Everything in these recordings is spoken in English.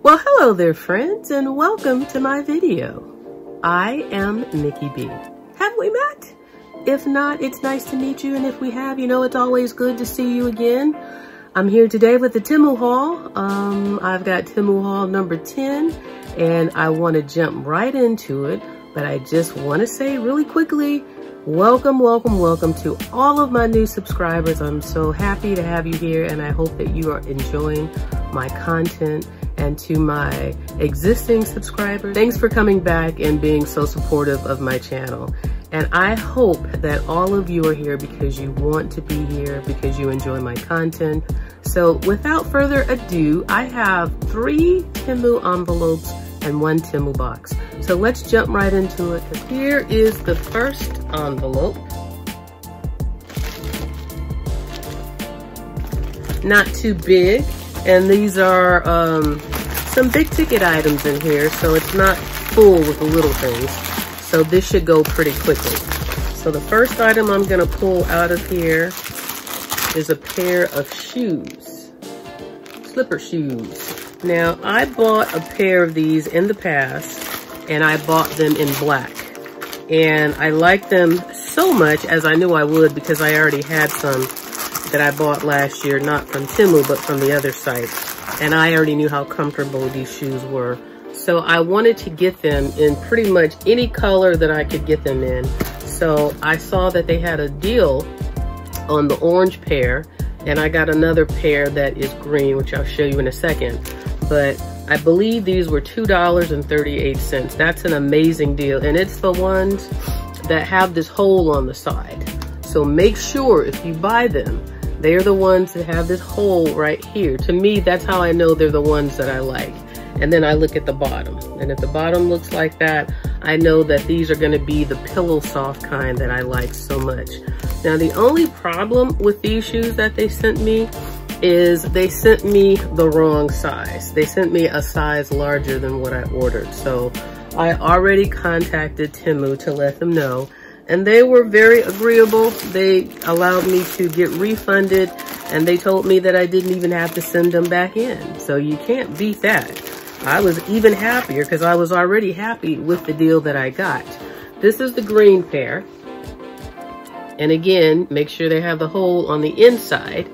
Well, hello there, friends, and welcome to my video. I am Mickey B. Have we met? If not, it's nice to meet you, and if we have, you know, it's always good to see you again. I'm here today with the Temu haul. I've got Temu haul number 10, and I want to jump right into it, but I just want to say really quickly, welcome, welcome, welcome to all of my new subscribers. I'm so happy to have you here, and I hope that you are enjoying my content. And to my existing subscribers, thanks for coming back and being so supportive of my channel. And I hope that all of you are here because you want to be here, because you enjoy my content. So without further ado, I have 3 Temu envelopes and 1 Temu box. So let's jump right into it. Here is the first envelope. Not too big. And these are some big ticket items in here, so it's not full with the little things. So this should go pretty quickly. So the first item I'm gonna pull out of here is a pair of shoes, slipper shoes. Now, I bought a pair of these in the past, and I bought them in black. And I like them so much, as I knew I would, because I already had some that I bought last year, not from Temu, but from the other site. And I already knew how comfortable these shoes were. So I wanted to get them in pretty much any color that I could get them in. So I saw that they had a deal on the orange pair, and I got another pair that is green, which I'll show you in a second. But I believe these were $2.38. That's an amazing deal. And it's the ones that have this hole on the side. So make sure if you buy them, they are the ones that have this hole right here. To me, that's how I know they're the ones that I like. And then I look at the bottom. And if the bottom looks like that, I know that these are gonna be the pillow soft kind that I like so much. Now, the only problem with these shoes that they sent me is they sent me the wrong size. They sent me a size larger than what I ordered. So I already contacted Temu to let them know. And they were very agreeable. They allowed me to get refunded, and they told me that I didn't even have to send them back in. So you can't beat that. I was even happier because I was already happy with the deal that I got. This is the green pair. And again, make sure they have the hole on the inside.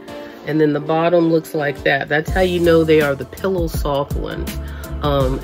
And then the bottom looks like that. That's how you know they are the pillow soft ones.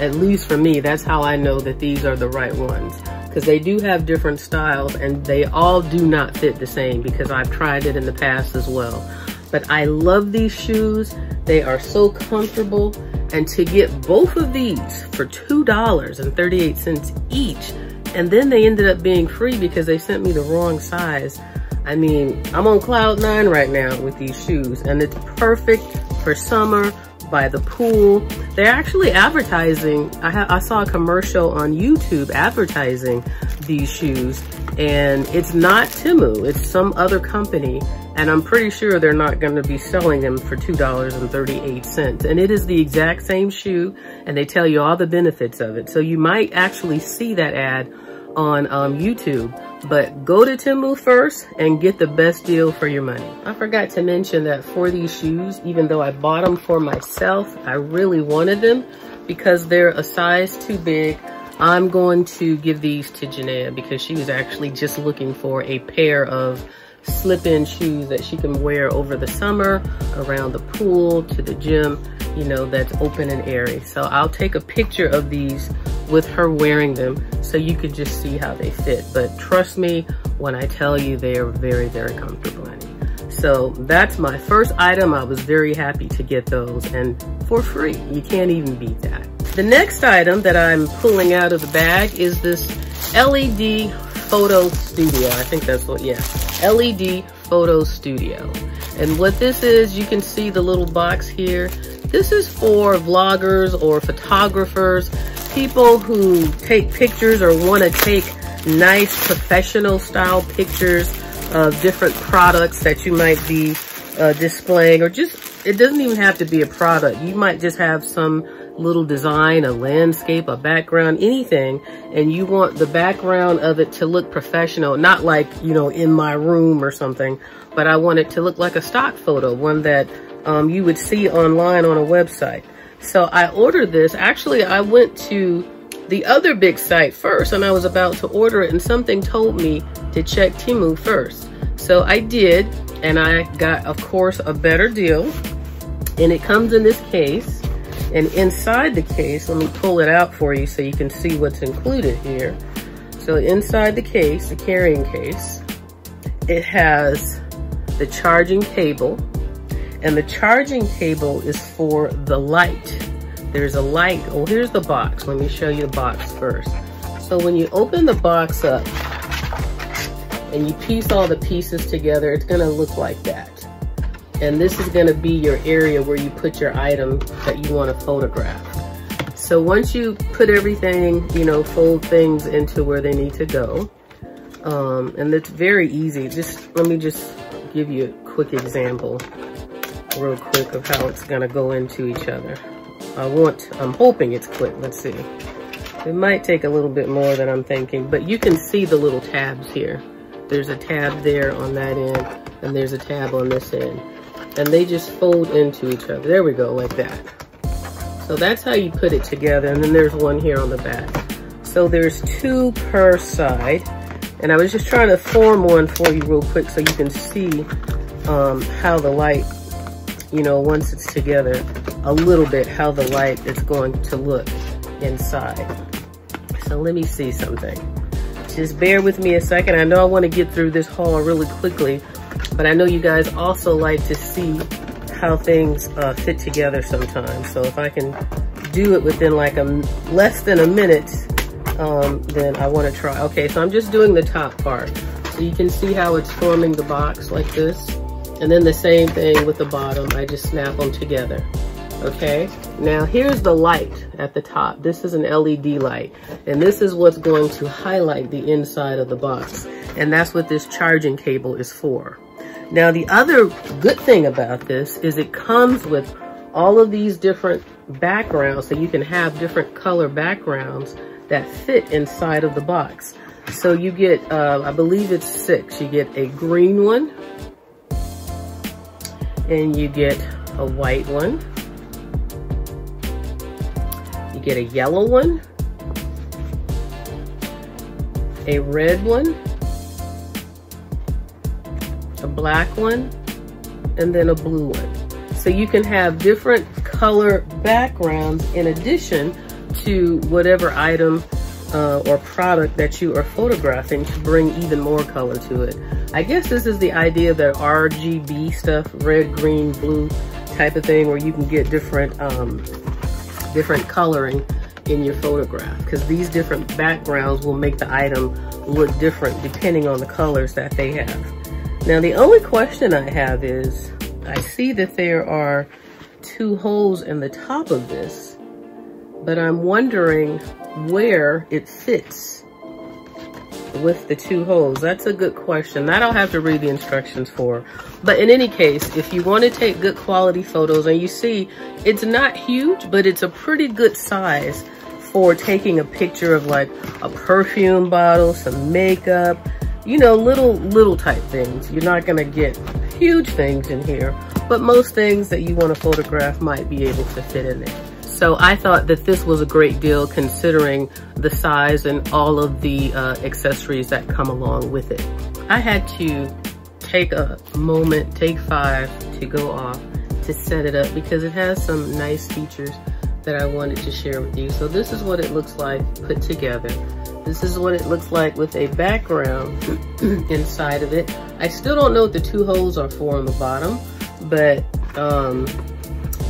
At least for me, that's how I know that these are the right ones. Because they do have different styles, and they all do not fit the same, because I've tried it in the past as well. But I love these shoes. They are so comfortable. And to get both of these for $2.38 each, and then they ended up being free because they sent me the wrong size. I mean, I'm on cloud 9 right now with these shoes, and it's perfect for summer, by the pool. They're actually advertising. I saw a commercial on YouTube advertising these shoes, and it's not Temu, it's some other company, and I'm pretty sure they're not going to be selling them for $2.38. And it is the exact same shoe, and they tell you all the benefits of it. So you might actually see that ad on YouTube. But go to Temu first and get the best deal for your money. I forgot to mention that for these shoes, even though I bought them for myself, I really wanted them because they're a size too big. I'm going to give these to Chenille because she was actually just looking for a pair of slip-in shoes that she can wear over the summer, around the pool, to the gym, you know, that's open and airy. So I'll take a picture of these with her wearing them so you could just see how they fit. But trust me when I tell you they are very, very comfortable, honey. So that's my first item. I was very happy to get those, and for free. You can't even beat that. The next item that I'm pulling out of the bag is this LED photo studio. I think that's what, yeah, LED photo studio. And what this is, you can see the little box here. This is for vloggers or photographers, people who take pictures or want to take nice professional style pictures of different products that you might be displaying, or just, it doesn't even have to be a product. You might just have some little design, a landscape, a background, anything, and you want the background of it to look professional, not like, you know, in my room or something, but I want it to look like a stock photo, one that you would see online on a website. So I ordered this. Actually, I went to the other big site first and I was about to order it, and something told me to check Temu first. So I did, and I got, of course, a better deal. And it comes in this case, and inside the case, let me pull it out for you so you can see what's included here. So inside the case, the carrying case, it has the charging cable, and the charging cable is for the light. There's a light. Oh, here's the box. Let me show you the box first. So when you open the box up and you piece all the pieces together, it's gonna look like that. And this is gonna be your area where you put your item that you wanna photograph. So once you put everything, you know, fold things into where they need to go. And it's very easy. Let me just give you a quick example real quick of how it's gonna go into each other. I'm hoping it's quick. Let's see. It might take a little bit more than I'm thinking, but you can see the little tabs here. There's a tab there on that end, and there's a tab on this end. And they just fold into each other. There we go, like that. So that's how you put it together. And then there's one here on the back. So there's two per side. And I was just trying to form one for you real quick so you can see how the light, you know, once it's together, a little bit how the light is going to look inside. So let me see something. Just bear with me a second. I know I want to get through this haul really quickly, but I know you guys also like to see how things fit together sometimes. So if I can do it within like less than a minute, then I want to try. Okay, so I'm just doing the top part. So you can see how it's forming the box like this. And then the same thing with the bottom. I just snap them together. Okay, now here's the light at the top. This is an LED light, and this is what's going to highlight the inside of the box. And that's what this charging cable is for. Now, the other good thing about this is it comes with all of these different backgrounds, so you can have different color backgrounds that fit inside of the box. So you get, I believe it's 6. You get a green one, and you get a white one. You get a yellow one, a red one, a black one, and then a blue one. So you can have different color backgrounds in addition to whatever item or product that you are photographing to bring even more color to it. I guess this is the idea of the RGB stuff, red, green, blue type of thing, where you can get different different coloring in your photograph, because these different backgrounds will make the item look different depending on the colors that they have. Now, the only question I have is, I see that there are 2 holes in the top of this, but I'm wondering where it fits with the 2 holes. That's a good question. That I'll have to read the instructions for. But in any case, if you want to take good quality photos, and you see it's not huge, but it's a pretty good size for taking a picture of like a perfume bottle, some makeup, you know, little type things. You're not going to get huge things in here, but most things that you want to photograph might be able to fit in there. So I thought that this was a great deal considering the size and all of the accessories that come along with it. I had to take a moment, take 5 to go off to set it up because it has some nice features that I wanted to share with you. So this is what it looks like put together. This is what it looks like with a background inside of it. I still don't know what the 2 holes are for on the bottom, but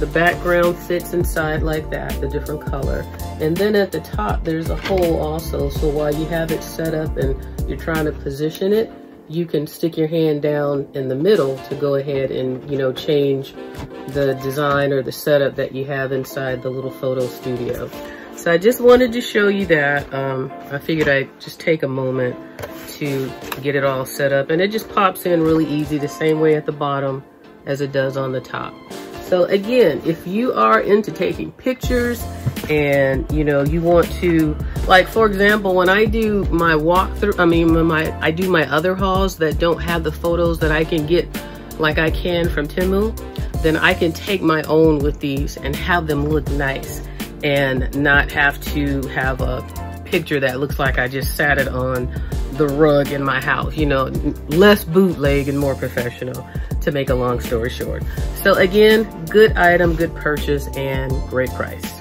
the background fits inside like that, the different color. And then at the top, there's a hole also. So while you have it set up and you're trying to position it, you can stick your hand down in the middle to go ahead and, you know, change the design or the setup that you have inside the little photo studio. So I just wanted to show you that. I figured I'd just take a moment to get it all set up, and it just pops in really easy, the same way at the bottom as it does on the top. So again, if you are into taking pictures and, you know, you want to, like, for example, when I do my walkthrough, I do my other hauls that don't have the photos that I can get like I can from Temu, then I can take my own with these and have them look nice and not have to have a picture that looks like I just sat it on the rug in my house, you know, less bootleg and more professional, to make a long story short. So again, good item, good purchase, and great price.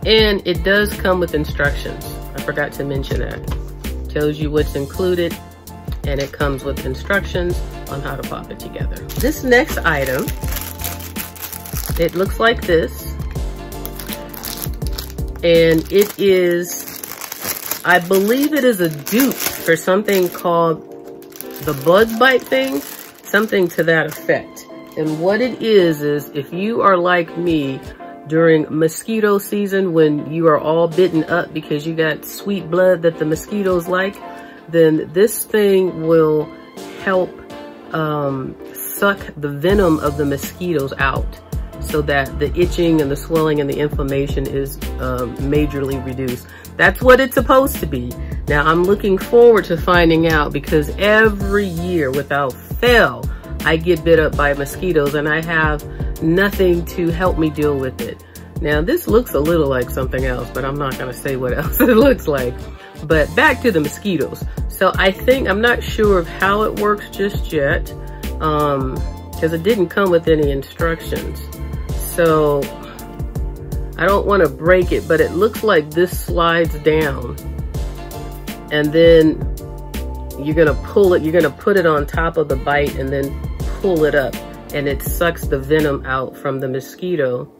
And it does come with instructions. I forgot to mention that. Tells you what's included, and it comes with instructions on how to pop it together. This next item, it looks like this. And it is, I believe it is a dupe for something called the bug bite thing, something to that effect. And what it is if you are like me during mosquito season, when you are all bitten up because you got sweet blood that the mosquitoes like, then this thing will help suck the venom of the mosquitoes out, so that the itching and the swelling and the inflammation is majorly reduced. That's what it's supposed to be. Now, I'm looking forward to finding out, because every year without fail, I get bit up by mosquitoes and I have nothing to help me deal with it. Now, this looks a little like something else, but I'm not gonna say what else it looks like. But back to the mosquitoes. So I think, I'm not sure of how it works just yet, because it didn't come with any instructions. So I don't want to break it, but it looks like this slides down, and then you're gonna pull it, you're gonna put it on top of the bite and then pull it up, and it sucks the venom out from the mosquito.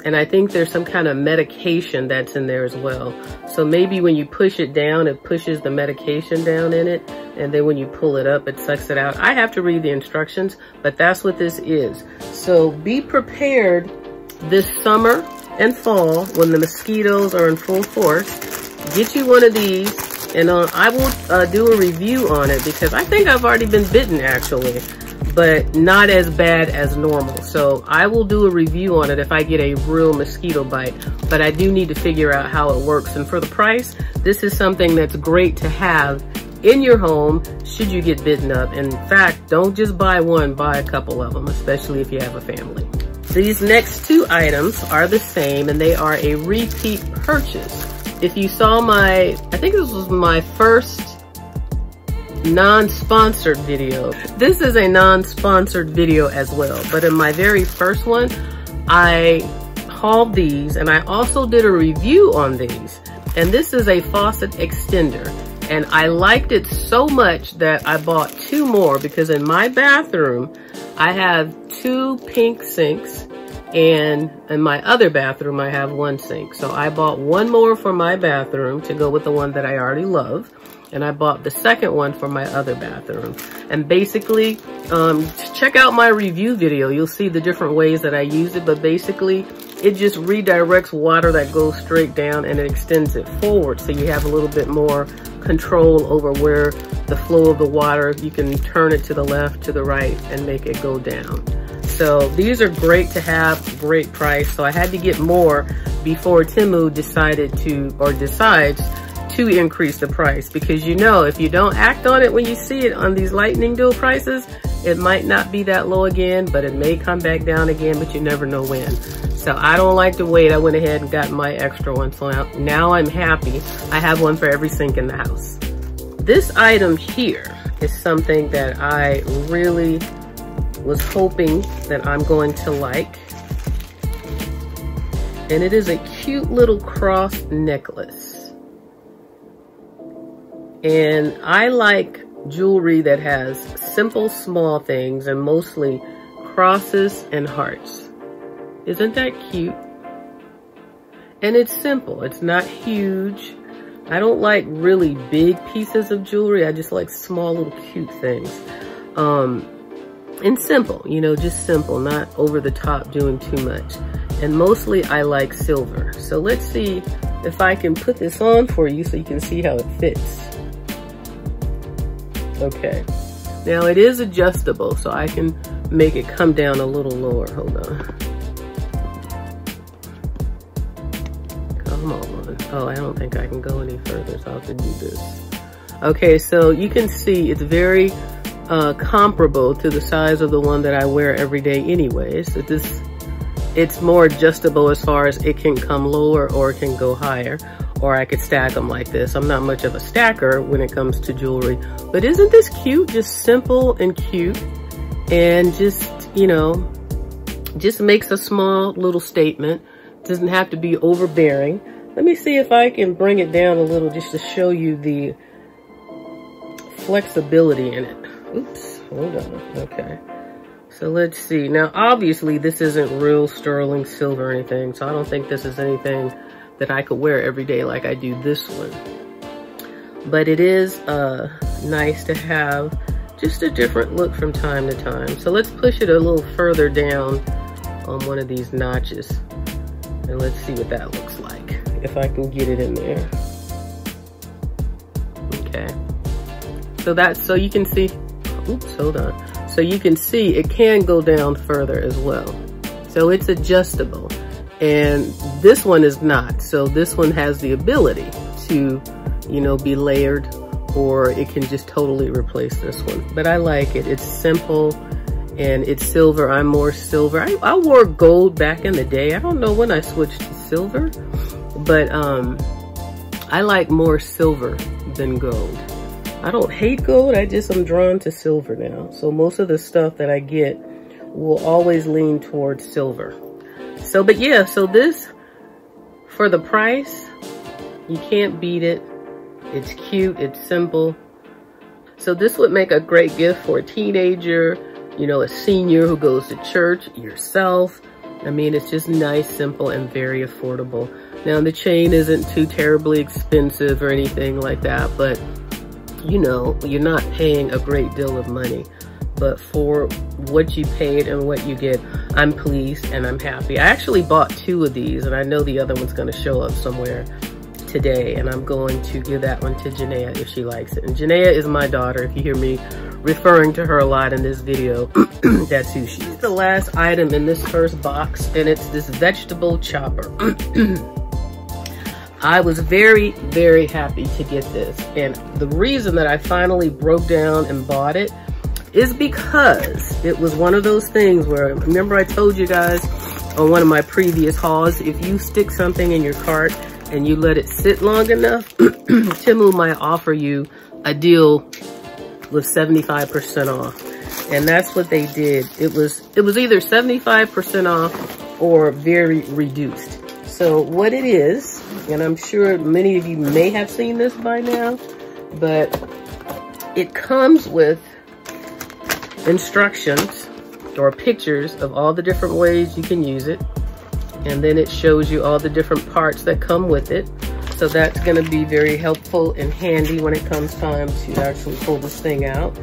And I think there's some kind of medication that's in there as well. So maybe when you push it down, it pushes the medication down in it, and then when you pull it up, it sucks it out. I have to read the instructions, but that's what this is. So be prepared this summer and fall when the mosquitoes are in full force. Get you one of these, and I will do a review on it, because I think I've already been bitten actually, but not as bad as normal. So I will do a review on it if I get a real mosquito bite, but I do need to figure out how it works. And for the price, this is something that's great to have in your home should you get bitten up. In fact, don't just buy one, buy a couple of them, especially if you have a family. These next two items are the same, and they are a repeat purchase. If you saw I think this was my first non-sponsored video. This is a non-sponsored video as well, but in my very first one, I hauled these, and I also did a review on these. And this is a faucet extender, and I liked it so much that I bought two more, because in my bathroom, I have two pink sinks, and in my other bathroom, I have one sink. So I bought one more for my bathroom to go with the one that I already love. And I bought the second one for my other bathroom. And basically, check out my review video. You'll see the different ways that I use it, but basically it just redirects water that goes straight down, and it extends it forward, so you have a little bit more control over where the flow of the water, you can turn it to the left, to the right, and make it go down. So these are great to have, great price. So I had to get more before Temu decided to, or decides to increase the price, because you know, if you don't act on it when you see it on these lightning deal prices, it might not be that low again, but it may come back down again, but you never know when. So I don't like to wait. I went ahead and got my extra one. So now I'm happy. I have one for every sink in the house. This item here is something that I really was hoping that I'm going to like. And it is a cute little cross necklace. And I like jewelry that has simple, small things, and mostly crosses and hearts. Isn't that cute? And it's simple. It's not huge. I don't like really big pieces of jewelry. I just like small little cute things. And simple, you know, just simple, not over the top doing too much. And mostly I like silver. So let's see if I can put this on for you so you can see how it fits. Okay. Now it is adjustable, so I can make it come down a little lower. Hold on. Come on. Oh, I don't think I can go any further, so I'll have to do this. Okay, so you can see it's very comparable to the size of the one that I wear every day anyways. It's more adjustable as far as it can come lower or it can go higher, or I could stack them like this. I'm not much of a stacker when it comes to jewelry, but isn't this cute? Just simple and cute, and just, you know, just makes a small little statement. Doesn't have to be overbearing. Let me see if I can bring it down a little just to show you the flexibility in it. Oops, hold on, okay. So let's see. Now, obviously, this isn't real sterling silver or anything, so I don't think this is anything that I could wear every day like I do this one. But it is nice to have just a different look from time to time. So let's push it a little further down on one of these notches. And let's see what that looks like, if I can get it in there. Okay. So that's, so you can see, oops, hold on. So you can see it can go down further as well. So it's adjustable. And this one is not. So this one has the ability to, you know, be layered, or it can just totally replace this one. But I like it. It's simple and it's silver. I'm more silver. I wore gold back in the day. I don't know when I switched to silver, but I like more silver than gold. I don't hate gold, I just am drawn to silver now. So most of the stuff that I get will always lean towards silver. So, but yeah, so this, for the price, you can't beat it. It's cute, it's simple. So this would make a great gift for a teenager, you know, a senior who goes to church, yourself. I mean, it's just nice, simple, and very affordable. Now, the chain isn't too terribly expensive or anything like that, but you know, you're not paying a great deal of money, but for what you paid and what you get, I'm pleased and I'm happy. I actually bought 2 of these, and I know the other one's gonna show up somewhere today, and I'm going to give that one to Janaea if she likes it. And Janaea is my daughter. If you hear me referring to her a lot in this video, that's who she is. The last item in this first box, and it's this vegetable chopper. I was very, very happy to get this. And the reason that I finally broke down and bought it is because it was one of those things where, remember I told you guys on one of my previous hauls, if you stick something in your cart and you let it sit long enough, Temu might offer you a deal with 75% off. And that's what they did. It was either 75% off or very reduced. So what it is, and I'm sure many of you may have seen this by now, but it comes with instructions or pictures of all the different ways you can use it. And then it shows you all the different parts that come with it. So that's gonna be very helpful and handy when it comes time to actually pull this thing out.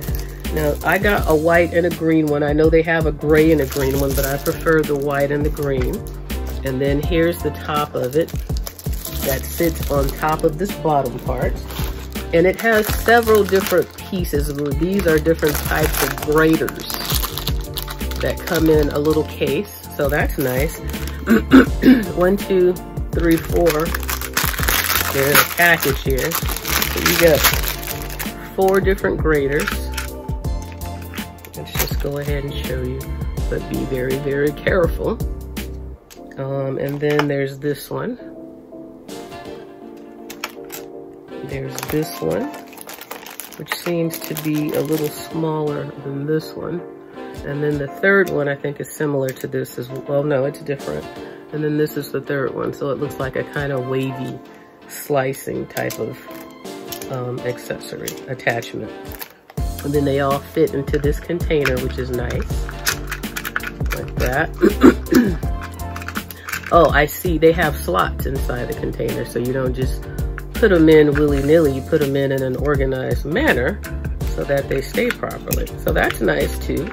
Now, I got a white and a green one. I know they have a gray and a green one, but I prefer the white and the green. And then here's the top of it that sits on top of this bottom part. And it has several different pieces. These are different types of graters that come in a little case. So that's nice. 1, 2, 3, 4. They're in a package here. So you got 4 different graters. Let's just go ahead and show you, but be very, very careful. And then there's this one. There's this one, which seems to be a little smaller than this one. And then the third one I think is similar to this as well. No, it's different. And then this is the third one. So it looks like a kind of wavy slicing type of accessory attachment. And then they all fit into this container, which is nice. Like that. Oh, I see they have slots inside the container, so you don't just put them in willy-nilly. You put them in an organized manner so that they stay properly. So that's nice too.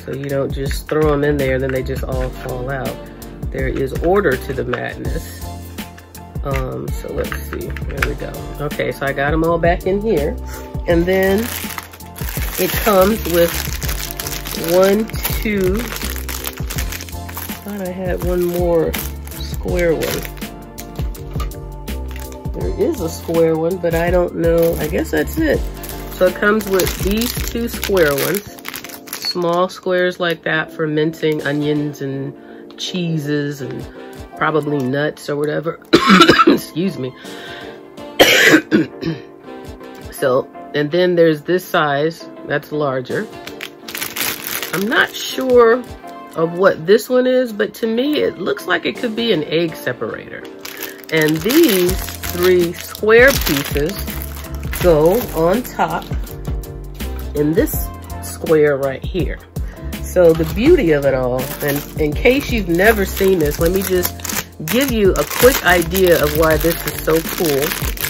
So you don't just throw them in there and then they just all fall out. There is order to the madness. So let's see, there we go. Okay, so I got them all back in here. And then it comes with 1, 2, I had one more square one. There is a square one, but I don't know. I guess that's it. So it comes with these 2 square ones, small squares like that for mincing onions and cheeses and probably nuts or whatever. Excuse me. So, and then there's this size that's larger. I'm not sure of what this one is, but to me it looks like it could be an egg separator. And these 3 square pieces go on top in this square right here. So the beauty of it all, and in case you've never seen this, let me just give you a quick idea of why this is so cool.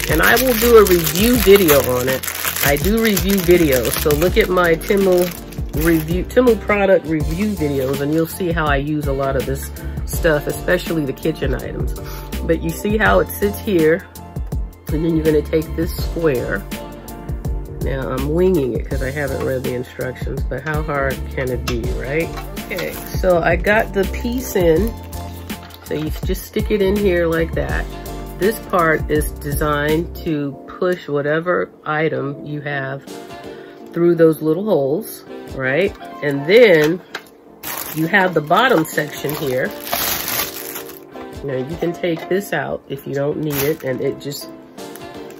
And I will do a review video on it. I do review videos, so look at my Temu product review videos, and you'll see how I use a lot of this stuff, especially the kitchen items. But you see how it sits here, and then you're gonna take this square. Now I'm winging it because I haven't read the instructions, but how hard can it be, right? Okay, so I got the piece in. So you just stick it in here like that. This part is designed to push whatever item you have through those little holes, right? And then you have the bottom section here. Now you can take this out if you don't need it, and it just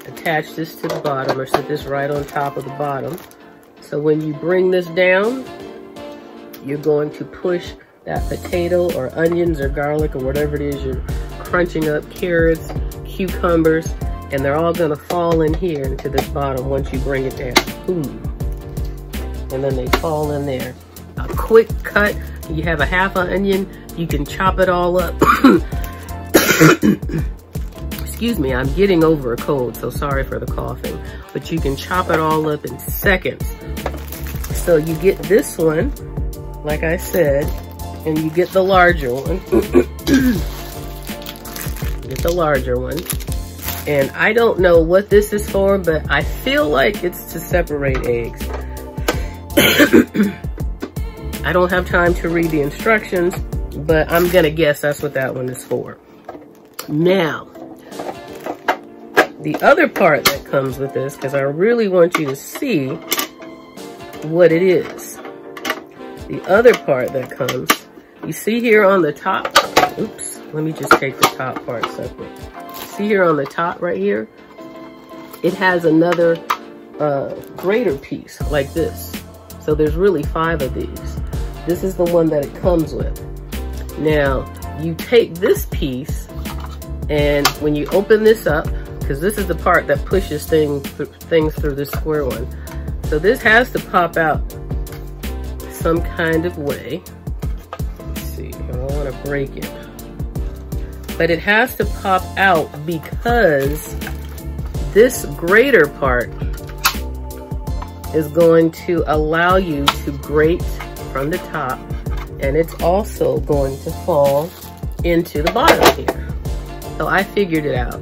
attach this to the bottom or sit this right on top of the bottom. So when you bring this down, you're going to push that potato or onions or garlic or whatever it is you're crunching up, carrots, cucumbers, and they're all gonna fall in here into this bottom once you bring it down. Boom. And then they fall in there. A quick cut, you have a half an onion, you can chop it all up. Excuse me, I'm getting over a cold, so sorry for the coughing. But you can chop it all up in seconds. So you get this one, like I said, and you get the larger one. Get the larger one. And I don't know what this is for, but I feel like it's to separate eggs. I don't have time to read the instructions, but I'm gonna guess that's what that one is for. Now, the other part that comes with this, because I really want you to see what it is. The other part that comes, you see here on the top, oops, let me just take the top part separate. See here on the top right here, it has another greater piece like this. So there's really 5 of these. This is the one that it comes with. Now, you take this piece, and when you open this up, because this is the part that pushes things through this square one. So this has to pop out some kind of way. Let's see, I don't want to break it. But it has to pop out because this greater part is going to allow you to grate from the top, and it's also going to fall into the bottom here. So I figured it out.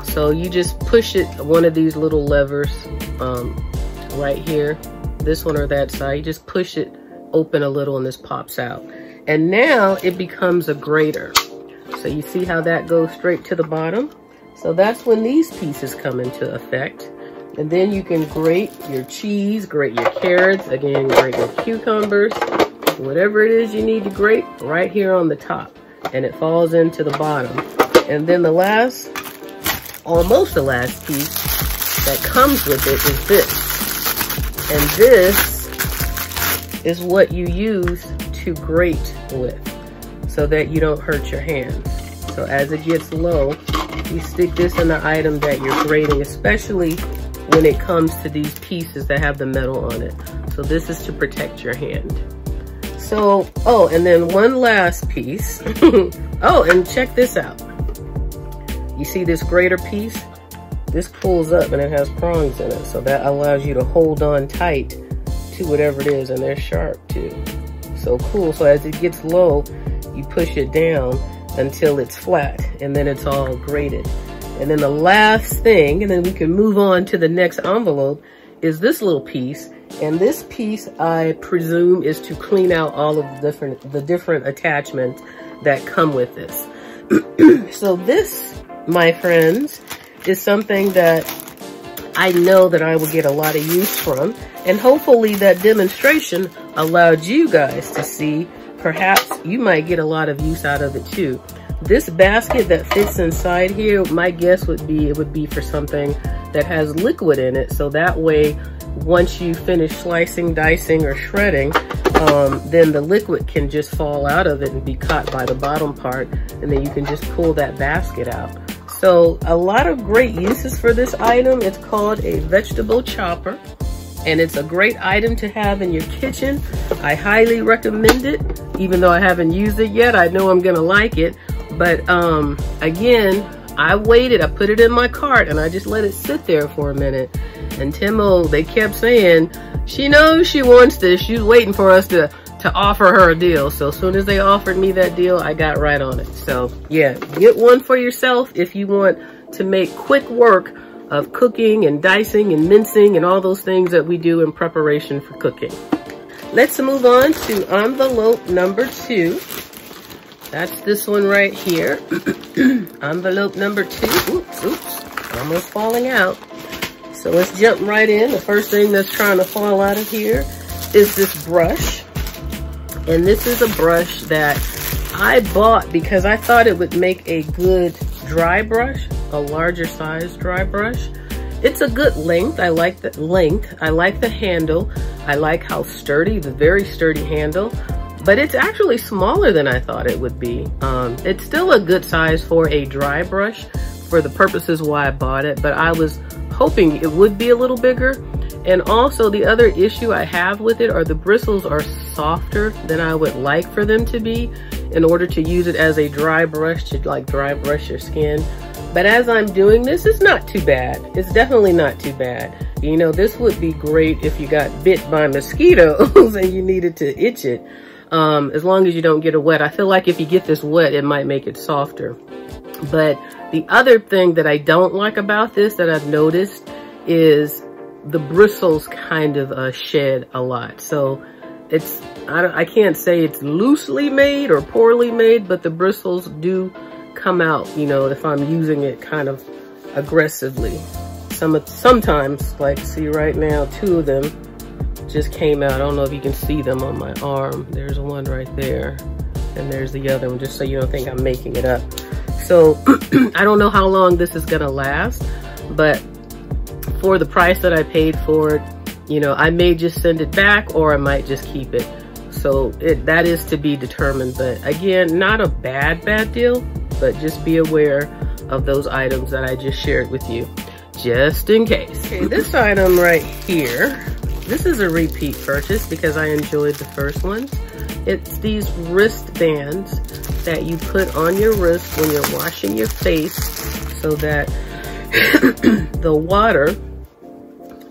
So you just push it, one of these little levers right here, this one or that side, you just push it open a little and this pops out. And now it becomes a grater. So you see how that goes straight to the bottom? So that's when these pieces come into effect. And then you can grate your cheese, grate your carrots, again, grate your cucumbers, whatever it is you need to grate right here on the top. And it falls into the bottom. And then the last, almost the last piece that comes with it is this. And this is what you use to grate with so that you don't hurt your hands. So as it gets low, you stick this in the item that you're grating, especially when it comes to these pieces that have the metal on it. So this is to protect your hand. So, oh, and then one last piece. Oh, and check this out. You see this greater piece? This pulls up and it has prongs in it. So that allows you to hold on tight to whatever it is, and they're sharp too. So cool. So as it gets low, you push it down until it's flat, and then it's all grated. And then the last thing, and then we can move on to the next envelope, is this little piece. And this piece, I presume, is to clean out all of the different attachments that come with this. So this, my friends, is something that I know that I will get a lot of use from. And hopefully that demonstration allowed you guys to see, perhaps you might get a lot of use out of it too. This basket that fits inside here, my guess would be it would be for something that has liquid in it. So that way, once you finish slicing, dicing, or shredding, then the liquid can just fall out of it and be caught by the bottom part, and then you can just pull that basket out. So a lot of great uses for this item. It's called a vegetable chopper, and it's a great item to have in your kitchen. I highly recommend it, even though I haven't used it yet. I know I'm gonna like it, but again, I waited, I put it in my cart, and I just let it sit there for a minute. And Temu, they kept saying, she knows she wants this. She's waiting for us to offer her a deal. So as soon as they offered me that deal, I got right on it. So yeah, get one for yourself if you want to make quick work of cooking and dicing and mincing and all those things that we do in preparation for cooking. Let's move on to envelope number 2. That's this one right here. Envelope number 2. Oops, almost falling out. So let's jump right in. The first thing that's trying to fall out of here is this brush. And this is a brush that I bought because I thought it would make a good dry brush, a larger size dry brush. It's a good length. I like the length. I like the handle. I like how sturdy, the very sturdy handle. But it's actually smaller than I thought it would be. It's still a good size for a dry brush for the purposes why I bought it, but I was hoping it would be a little bigger. And also the other issue I have with it are the bristles are softer than I would like for them to be in order to use it as a dry brush to like dry brush your skin. But as I'm doing this, it's not too bad. It's definitely not too bad. You know, this would be great if you got bit by mosquitoes and you needed to itch it. As long as you don't get it wet. I feel like if you get this wet, it might make it softer. But the other thing that I don't like about this that I've noticed is the bristles kind of shed a lot. So it's, I can't say it's loosely made or poorly made, but the bristles do come out, you know, if I'm using it kind of aggressively. Sometimes, like see right now, 2 of them just came out. I don't know if you can see them on my arm. There's one right there, and there's the other one, just so you don't think I'm making it up. So I don't know how long this is gonna last, but for the price that I paid for it, you know, I may just send it back or I might just keep it. So that is to be determined. But again, not a bad deal, but just be aware of those items that I just shared with you, just in case. Okay, this item right here, this is a repeat purchase because I enjoyed the first ones. It's these wristbands that you put on your wrist when you're washing your face so that the water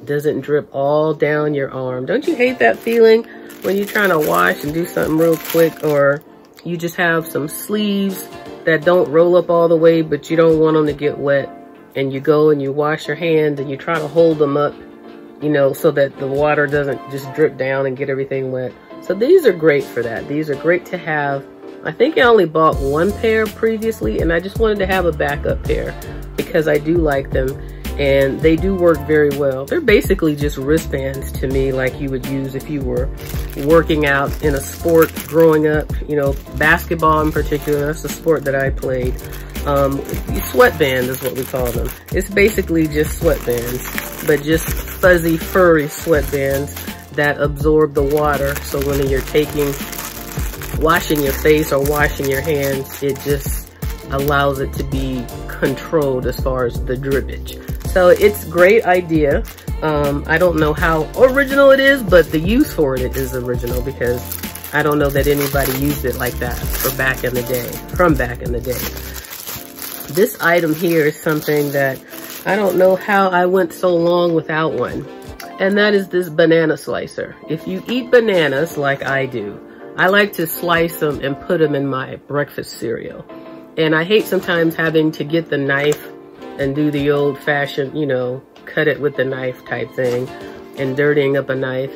doesn't drip all down your arm. Don't you hate that feeling when you're trying to wash and do something real quick, or you just have some sleeves that don't roll up all the way, but you don't want them to get wet, and you go and you wash your hands and you try to hold them up, you know, so that the water doesn't just drip down and get everything wet. So these are great for that. These are great to have. I think I only bought 1 pair previously, and I just wanted to have a backup pair because I do like them. And they do work very well. They're basically just wristbands to me, like you would use if you were working out in a sport growing up, you know, basketball in particular. That's the sport that I played. Sweatband is what we call them. It's basically just sweatbands, but just fuzzy, furry sweatbands that absorb the water. So when you're washing your face or washing your hands, it just allows it to be controlled as far as the drippage. So it's a great idea. I don't know how original it is, but the use for it is original because I don't know that anybody used it like that from back in the day. This item here is something that I don't know how I went so long without one. And that is this banana slicer. If you eat bananas like I do, I like to slice them and put them in my breakfast cereal. And I hate sometimes having to get the knife and do the old-fashioned, you know, cut it with the knife type thing and dirtying up a knife,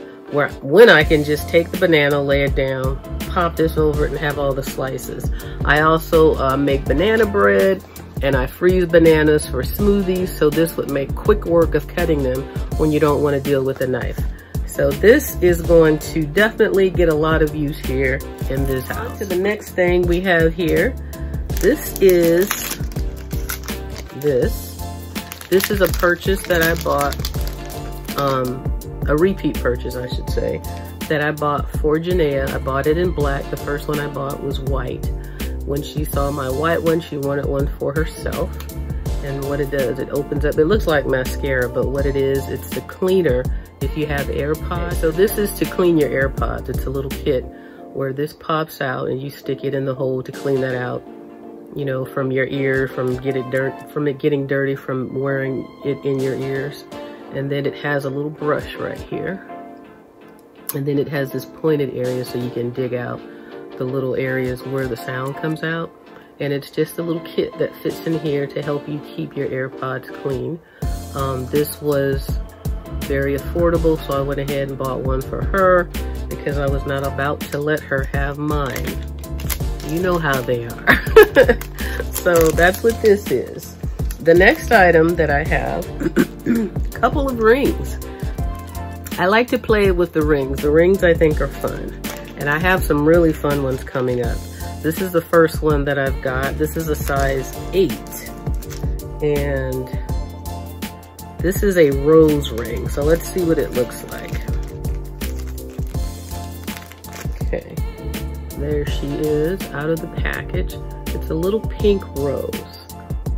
when I can just take the banana, lay it down, pop this over it, and have all the slices. I also make banana bread, and I freeze bananas for smoothies, so this would make quick work of cutting them when you don't want to deal with a knife. So this is going to definitely get a lot of use here in this house. On to the next thing we have here. This is This is a purchase that I bought, a repeat purchase, I should say, that I bought for Janaea. I bought it in black. The first one I bought was white. When she saw my white one, she wanted one for herself. And what it does, it opens up. It looks like mascara, but what it is, it's the cleaner if you have AirPods. So this is to clean your AirPods. It's a little kit where this pops out and you stick it in the hole to clean that out, you know, from your ear, from it getting dirty from wearing it in your ears. And then it has a little brush right here. And then it has this pointed area so you can dig out the little areas where the sound comes out. And it's just a little kit that fits in here to help you keep your AirPods clean. This was very affordable, so I went ahead and bought one for her because I was not about to let her have mine. You know how they are. So that's what this is. The next item that I have, a couple of rings. I like to play with the rings. The rings I think are fun. And I have some really fun ones coming up. This is the first one that I've got. This is a size 8. And this is a rose ring. So let's see what it looks like. Okay. There she is out of the package. It's a little pink rose.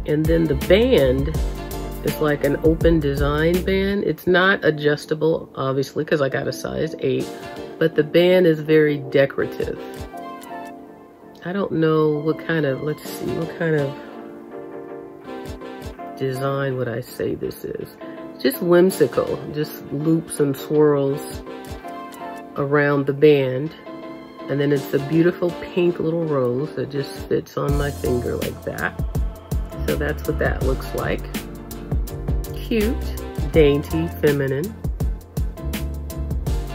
And then the band is like an open design band. It's not adjustable, obviously, because I got a size 8. But the band is very decorative. I don't know what kind of, let's see, what kind of design would I say this is. It's just whimsical, just loops and swirls around the band. And then it's a beautiful pink little rose that just fits on my finger like that. So that's what that looks like. Cute, dainty, feminine.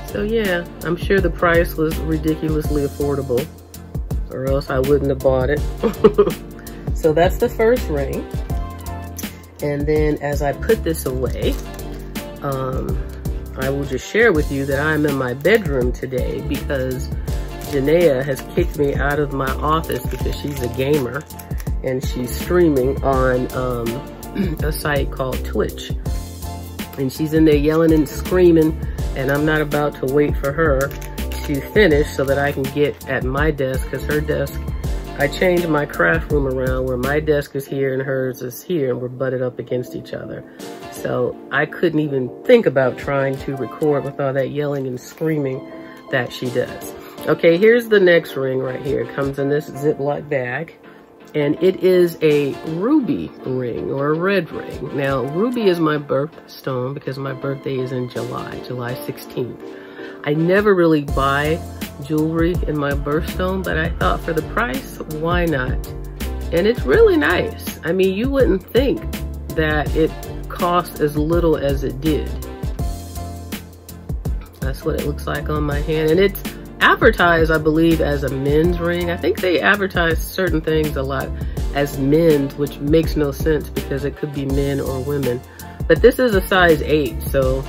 So yeah, I'm sure the price was ridiculously affordable, or else I wouldn't have bought it. So that's the first ring. And then as I put this away, I will just share with you that I'm in my bedroom today because Janaea has kicked me out of my office because she's a gamer and she's streaming on a site called Twitch. And she's in there yelling and screaming, and I'm not about to wait for her to finish so that I can get at my desk, because her desk, I changed my craft room around where my desk is here and hers is here, and we're butted up against each other. So I couldn't even think about trying to record with all that yelling and screaming that she does. Okay, here's the next ring right here. It comes in this Ziploc bag. And it is a ruby ring or a red ring. Now, ruby is my birthstone because my birthday is in July 16th. I never really buy jewelry in my birthstone, but I thought for the price, why not? And it's really nice. I mean, you wouldn't think that it cost as little as it did. That's what it looks like on my hand. And it's advertised, I believe, as a men's ring. I think they advertise certain things a lot as men's, which makes no sense because it could be men or women. But this is a size 8, so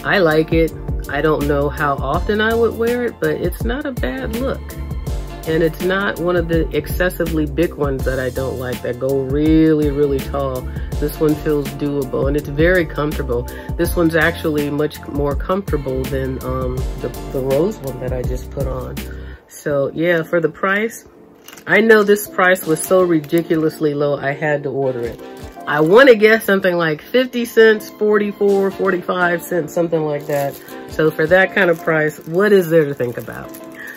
I like it. I don't know how often I would wear it, but it's not a bad look. And it's not one of the excessively big ones that I don't like, that go really, really tall. This one feels doable and it's very comfortable. This one's actually much more comfortable than the rose one that I just put on. So yeah, for the price, I know this price was so ridiculously low, I had to order it. I want to guess something like 50 cents, 44, 45 cents, something like that. So for that kind of price, what is there to think about?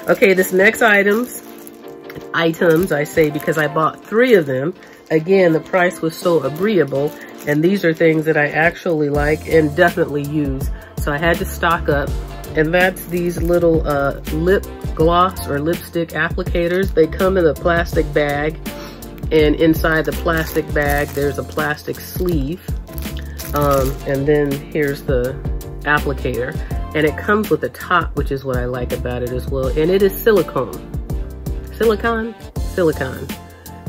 Okay, this next items, I say because I bought 3 of them. Again, the price was so agreeable, and these are things that I actually like and definitely use. So I had to stock up, and that's these little lip gloss or lipstick applicators. They come in a plastic bag, and inside the plastic bag, there's a plastic sleeve. And then here's the applicator. And it comes with a top, which is what I like about it as well. And it is silicone. Silicone? Silicone.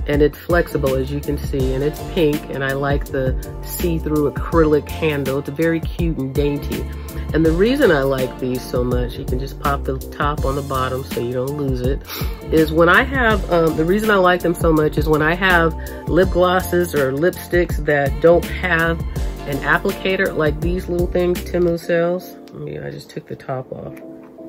and it's flexible, as you can see, and it's pink, and I like the see-through acrylic handle. It's very cute and dainty. And the reason I like these so much, you can just pop the top on the bottom so you don't lose it, is when I have, the reason I like them so much is when I have lip glosses or lipsticks that don't have an applicator, like these little things Temu sells. I just took the top off.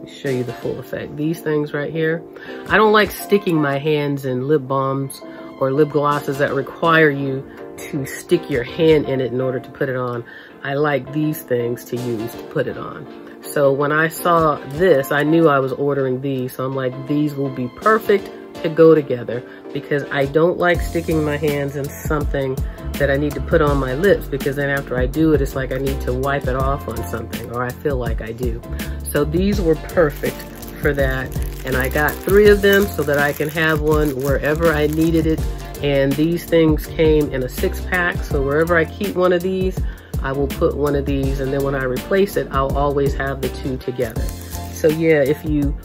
Show you the full effect. These things right here, I don't like sticking my hands in lip balms or lip glosses that require you to stick your hand in it in order to put it on. I like these things to use to put it on. So when I saw this, I knew I was ordering these. So I'm like, these will be perfect to go together, because I don't like sticking my hands in something that I need to put on my lips, because then after I do it, it's like I need to wipe it off on something, or I feel like I do. So these were perfect for that. And I got 3 of them so that I can have one wherever I needed it. And these things came in a 6-pack. So wherever I keep one of these, I will put one of these. And then when I replace it, I'll always have the 2 together. So yeah, if you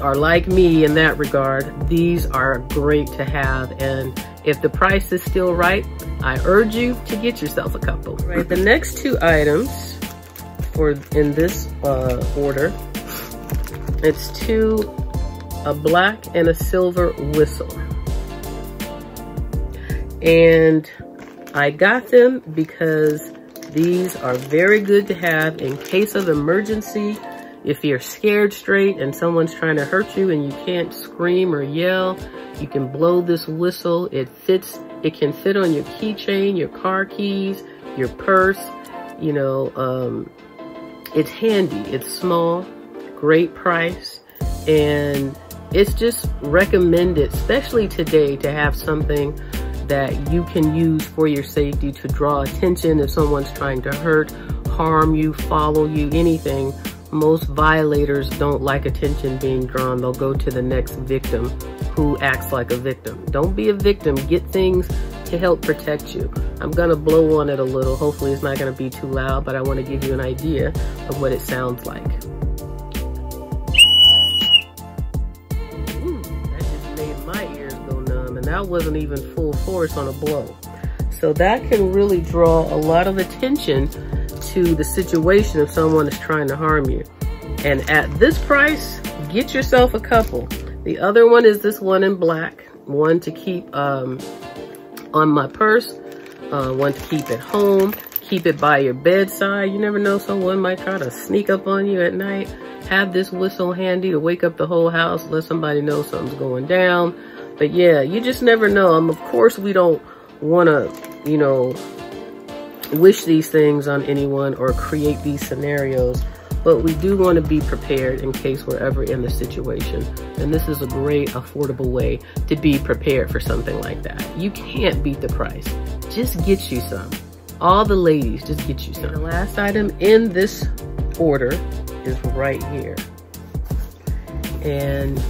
are like me in that regard, these are great to have. And if the price is still right, I urge you to get yourself a couple. Right, the next 2 items in this order, it's 2, a black and a silver whistle. And I got them because these are very good to have in case of emergency. If you're scared straight and someone's trying to hurt you and you can't scream or yell, you can blow this whistle. It can fit on your keychain, your car keys, your purse, you know, it's handy, it's small, great price, and it's just recommended, especially today, to have something that you can use for your safety to draw attention if someone's trying to hurt, harm you, follow you, anything. Most violators don't like attention being drawn. They'll go to the next victim who acts like a victim. Don't be a victim. Get things to help protect you. I'm gonna blow on it a little. Hopefully it's not gonna be too loud, but I wanna give you an idea of what it sounds like. Ooh, that just made my ears go numb, and that wasn't even full force on a blow. So that can really draw a lot of attention to the situation if someone is trying to harm you. And at this price, get yourself a couple. The other one is this one in black, one to keep on my purse, one to keep at home, keep it by your bedside. You never know, someone might try to sneak up on you at night. Have this whistle handy to wake up the whole house, let somebody know something's going down. But yeah, you just never know. Of course, we don't want to, you know, wish these things on anyone or create these scenarios, but we do want to be prepared in case we're ever in the situation. And this is a great, affordable way to be prepared for something like that. You can't beat the price. Just get you some. All the ladies, just get you some. The last item in this order is right here. And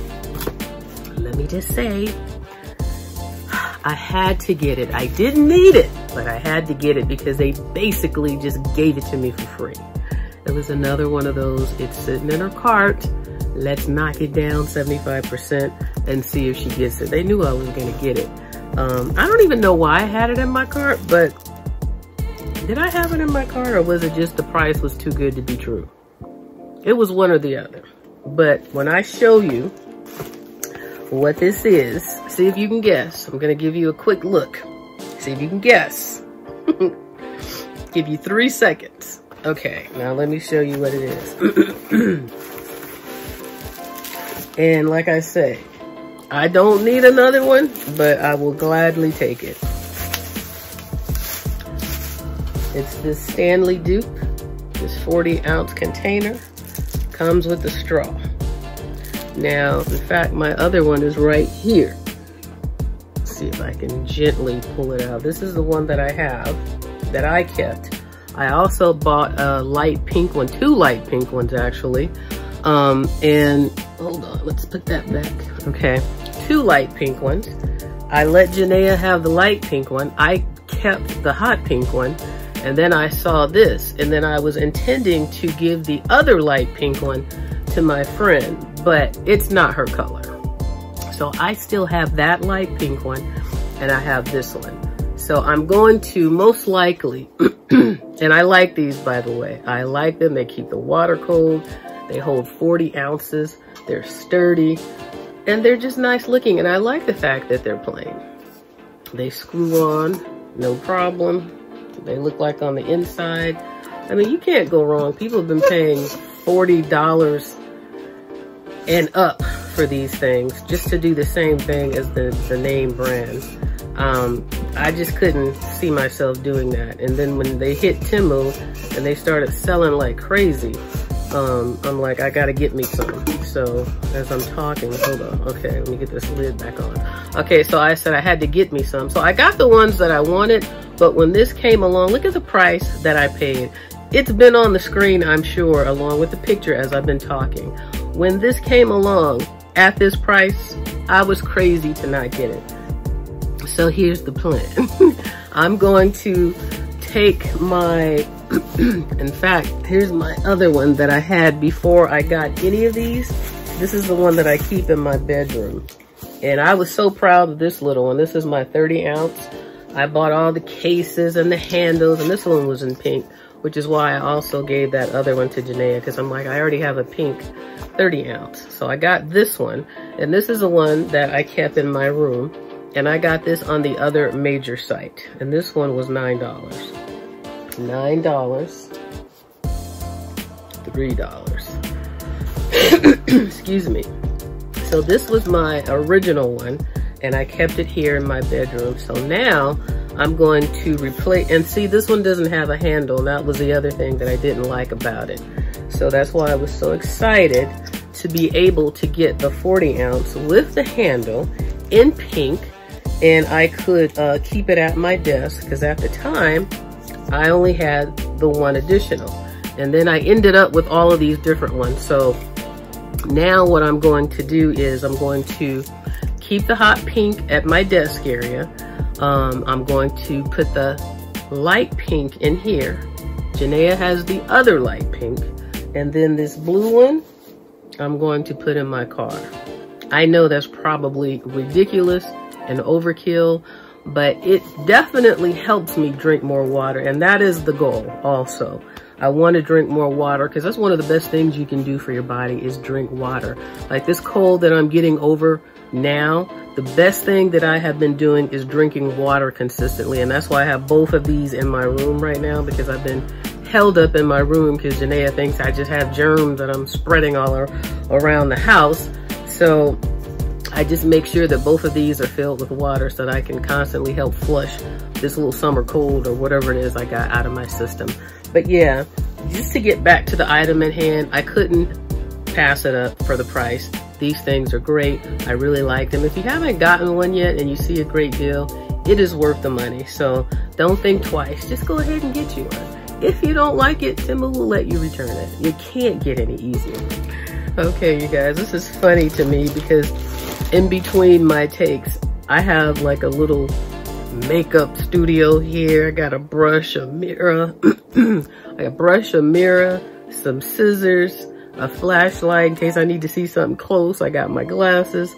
let me just say, I had to get it. I didn't need it, but I had to get it because they basically just gave it to me for free. It was another one of those, it's sitting in her cart, let's knock it down 75% and see if she gets it. They knew I was gonna get it. I don't even know why I had it in my cart, but did I have it in my cart, or was it just the price was too good to be true? It was one or the other. But when I show you what this is, see if you can guess. I'm gonna give you a quick look. See if you can guess. Give you 3 seconds. Okay, now let me show you what it is. And like I say, I don't need another one, but I will gladly take it. It's this Stanley Dupe, this 40-ounce container. Comes with a straw. Now, in fact, my other one is right here. Let's see if I can gently pull it out. This is the one that I have, that I kept. I also bought a light pink one, 2 light pink ones actually. And hold on, let's put that back. Okay, 2 light pink ones. I let Janaea have the light pink one. I kept the hot pink one. And then I saw this, and then I was intending to give the other light pink one to my friend, but it's not her color. So I still have that light pink one, and I have this one. So I'm going to most likely, and I like these, by the way. I like them. They keep the water cold. They hold 40 ounces. They're sturdy, and they're just nice looking. And I like the fact that they're plain. They screw on, no problem. They look like on the inside. I mean, you can't go wrong. People have been paying $40 and up for these things just to do the same thing as the name brand. I just couldn't see myself doing that. And then when they hit Temu and they started selling like crazy, I'm like, I gotta get me some. So as I'm talking, hold on. Okay, let me get this lid back on. Okay, so I said I had to get me some. So I got the ones that I wanted, but when this came along, look at the price that I paid. It's been on the screen, I'm sure, along with the picture as I've been talking. When this came along at this price, I was crazy to not get it. So here's the plan. I'm going to take my, in fact, here's my other one that I had before I got any of these. This is the one that I keep in my bedroom. And I was so proud of this little one. This is my 30 ounce. I bought all the cases and the handles, and this one was in pink, which is why I also gave that other one to Janaea, because I'm like, I already have a pink 30 ounce. So I got this one, and this is the one that I kept in my room. And I got this on the other major site. And this one was $9. $9. $3. Excuse me. So this was my original one, and I kept it here in my bedroom. So now I'm going to replace, and see, this one doesn't have a handle. That was the other thing that I didn't like about it. So that's why I was so excited to be able to get the 40 ounce with the handle in pink. And I could keep it at my desk, because at the time, I only had the one additional. And then I ended up with all of these different ones. So now what I'm going to do is I'm going to keep the hot pink at my desk area. I'm going to put the light pink in here. Janaea has the other light pink. And then this blue one, I'm going to put in my car. I know that's probably ridiculous and overkill, but it definitely helps me drink more water, and that is the goal also. I want to drink more water, because that's one of the best things you can do for your body is drink water. Like this cold that I'm getting over now, the best thing that I have been doing is drinking water consistently, and that's why I have both of these in my room right now, because I've been held up in my room because Janaea thinks I just have germs that I'm spreading all around the house. So I just make sure that both of these are filled with water so that I can constantly help flush this little summer cold or whatever it is I got out of my system. But yeah, just to get back to the item at hand, I couldn't pass it up for the price. These things are great. I really like them. If you haven't gotten one yet and you see a great deal, it is worth the money. So don't think twice. Just go ahead and get you one. If you don't like it, Temu will let you return it. You can't get any easier. Okay, you guys, this is funny to me because in between my takes, I have like a little makeup studio here. I got a brush, a mirror, some scissors, a flashlight in case I need to see something close. I got my glasses.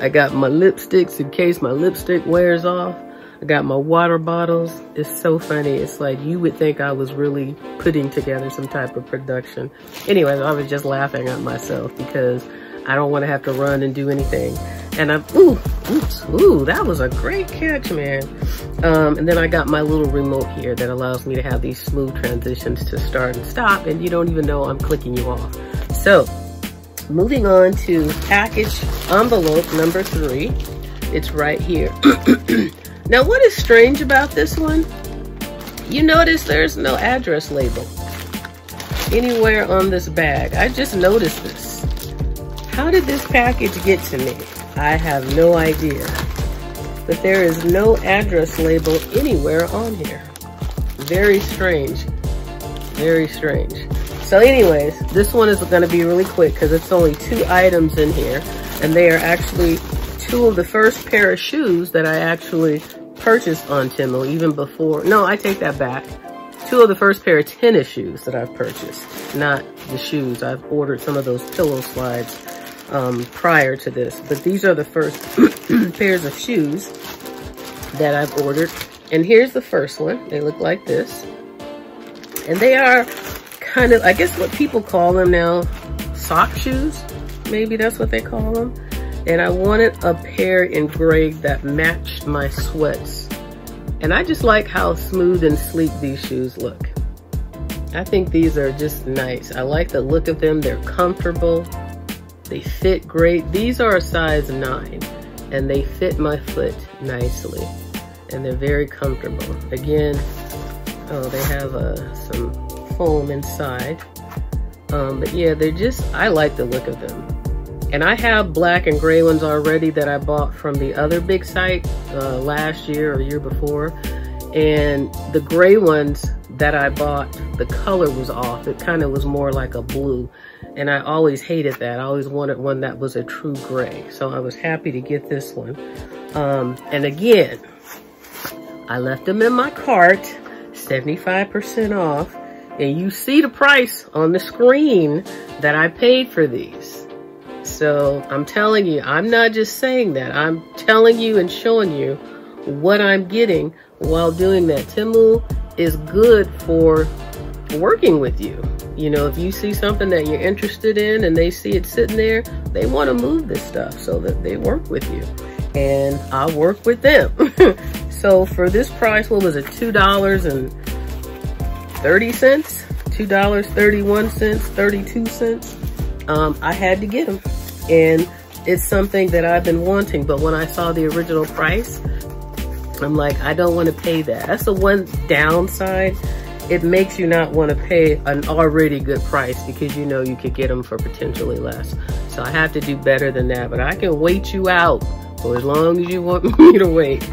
I got my lipsticks in case my lipstick wears off. I got my water bottles. It's so funny. It's like you would think I was really putting together some type of production. Anyways, I was just laughing at myself because I don't want to have to run and do anything. And ooh, that was a great catch, man. And then I got my little remote here that allows me to have these smooth transitions to start and stop, and you don't even know I'm clicking you off. So, moving on to package envelope number 3. It's right here. Now, what is strange about this one? You notice there's no address label anywhere on this bag. I just noticed this. How did this package get to me? I have no idea. But there is no address label anywhere on here. Very strange. Very strange. So anyways, this one is going to be really quick because it's only 2 items in here. And they are actually 2 of the first pair of shoes that I actually purchased on Temu, even before. No, I take that back. 2 of the first pair of tennis shoes that I've purchased, not the shoes. I've ordered some of those pillow slides prior to this, but these are the first pairs of shoes. that I've ordered. And here's the first one. They look like this. And they are kind of, I guess what people call them now, sock shoes. Maybe that's what they call them. And I wanted a pair in gray that matched my sweats. And I just like how smooth and sleek these shoes look. I think these are just nice. I like the look of them. They're comfortable. They fit great. These are a size 9 and they fit my foot nicely. And they're very comfortable. Again, oh, they have some foam inside. But yeah, they're just, I like the look of them. And I have black and gray ones already that I bought from the other big site last year or year before. And the gray ones that I bought, the color was off. It kind of was more like a blue. And I always hated that. I always wanted one that was a true gray. So I was happy to get this one. And again, I left them in my cart, 75% off. And you see the price on the screen that I paid for these. So I'm telling you, I'm not just saying that. I'm telling you and showing you what I'm getting while doing that. Temu is good for working with you. You know, if you see something that you're interested in and they see it sitting there, they want to move this stuff so that they work with you. And I'll work with them. So for this price, what was it? $2.30? $2.31, 32 cents. I had to get them. And it's something that I've been wanting. But when I saw the original price, I'm like, I don't want to pay that. That's the one downside. It makes you not want to pay an already good price because you know you could get them for potentially less. So I have to do better than that. But I can wait you out for as long as you want me to wait.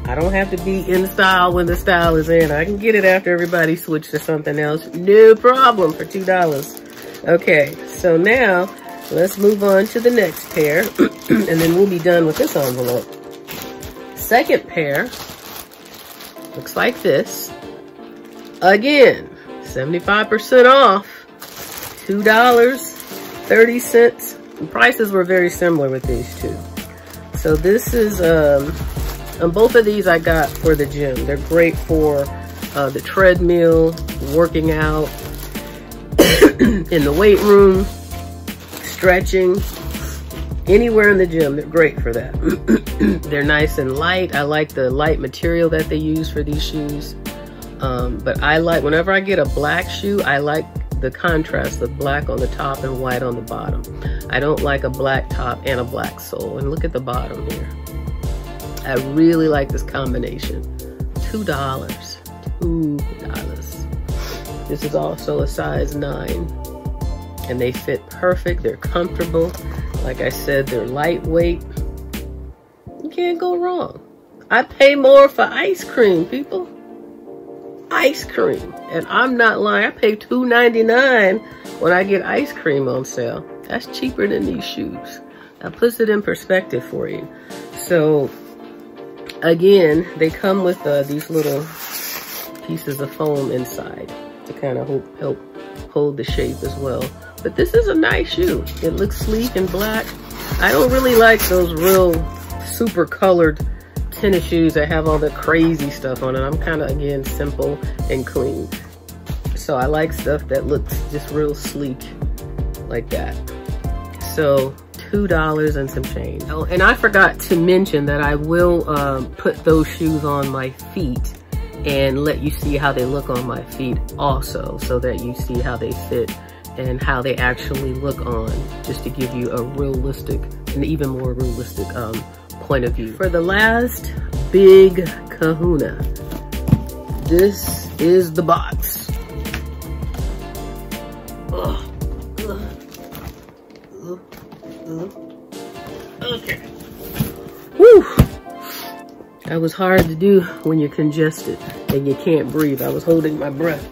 I don't have to be in style when the style is in. I can get it after everybody switched to something else. No problem for $2. Okay, so now let's move on to the next pair. And then we'll be done with this envelope. Second pair looks like this. Again, 75% off, $2.30. The prices were very similar with these two. So this is, and both of these I got for the gym. They're great for the treadmill, working out, in the weight room, stretching, anywhere in the gym. They're great for that. They're nice and light. I like the light material that they use for these shoes. But I like, whenever I get a black shoe, I like the contrast of black on the top and white on the bottom. I don't like a black top and a black sole. And look at the bottom here. I really like this combination. $2. $2. This is also a size 9. And they fit perfect. They're comfortable. Like I said, they're lightweight. You can't go wrong. I pay more for ice cream, people. Ice cream. And I'm not lying. I pay $2.99 when I get ice cream on sale. That's cheaper than these shoes. That puts it in perspective for you. So, again, they come with these little pieces of foam inside to kind of help hold the shape as well. But this is a nice shoe. It looks sleek and black. I don't really like those real super colored tennis shoes that have all the crazy stuff on it. I'm kind of, again, simple and clean. So I like stuff that looks just real sleek like that. So $2 and some change. Oh, and I forgot to mention that I will put those shoes on my feet and let you see how they look on my feet also, so that you see how they fit and how they actually look on, just to give you a realistic, an even more realistic point of view. For the last big kahuna, this is the box. Okay. Whew. That was hard to do when you're congested and you can't breathe. I was holding my breath.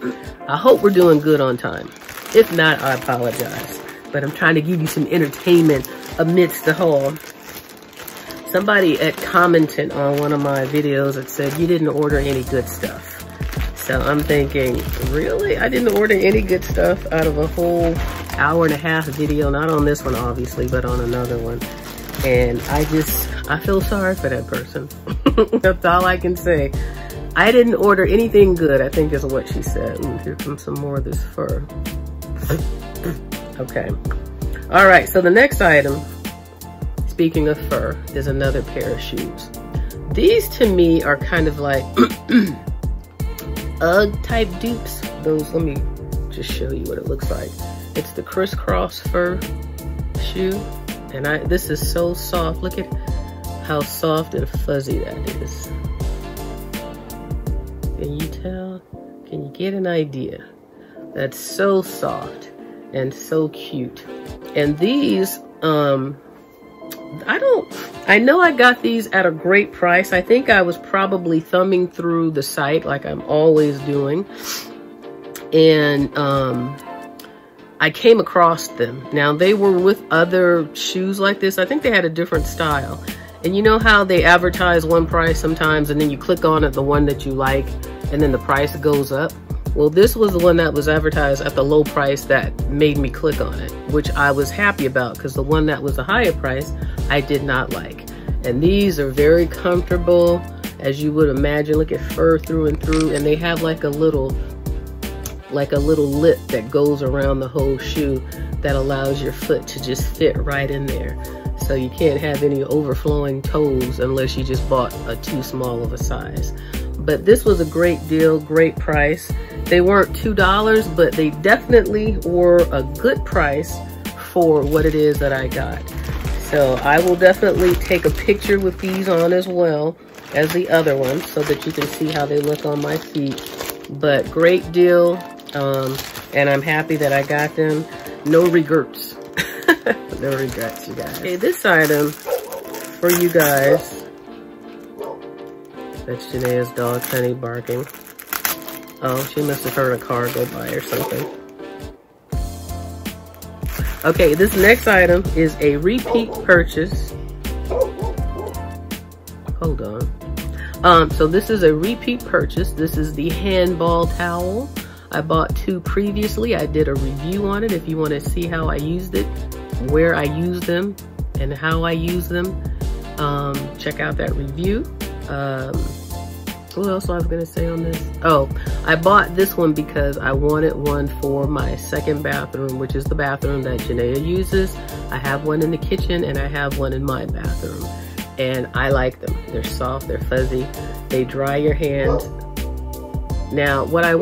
I hope we're doing good on time. If not, I apologize. But I'm trying to give you some entertainment amidst the haul. Somebody had commented on one of my videos that said you didn't order any good stuff. So I'm thinking, really? I didn't order any good stuff out of a whole hour and a half video. Not on this one, obviously, but on another one. And I feel sorry for that person. That's all I can say. I didn't order anything good, I think is what she said. Ooh, here comes some more of this fur. Okay. All right, so the next item, speaking of fur, is another pair of shoes. These to me are kind of like UGG type dupes. Those, let me just show you what it looks like. It's the crisscross fur shoe. And this is so soft. Look at how soft and fuzzy that is. Can you tell? Can you get an idea? That's so soft and so cute. And these, I know I got these at a great price. I think I was probably thumbing through the site like I'm always doing. And I came across them. Now they were with other shoes like this. I think they had a different style. And you know how they advertise one price sometimes and then you click on it, the one that you like, and then the price goes up? Well, this was the one that was advertised at the low price that made me click on it, which I was happy about because the one that was the higher price, I did not like. And these are very comfortable, as you would imagine. Look at fur through and through, and they have like a little lip that goes around the whole shoe that allows your foot to just fit right in there. So you can't have any overflowing toes unless you just bought a too small of a size. But this was a great deal, great price. They weren't $2, but they definitely were a good price for what it is that I got. So I will definitely take a picture with these on as well as the other ones so that you can see how they look on my feet. But great deal, and I'm happy that I got them. No regrets. No regrets, you guys. Okay, this item for you guys. That's Janae's dog, Honey, barking. Oh, she must have heard a car go by or something. Okay, this next item is a repeat purchase. Hold on. So this is a repeat purchase. This is the Handball towel. I bought 2 previously. I did a review on it. If you want to see how I used it, where I used them, and how I use them, check out that review. What else was I going to say on this? Oh, I bought this one because I wanted one for my second bathroom, which is the bathroom that Janaea uses. I have one in the kitchen and I have one in my bathroom. And I like them. They're soft, they're fuzzy, they dry your hands. Now, what I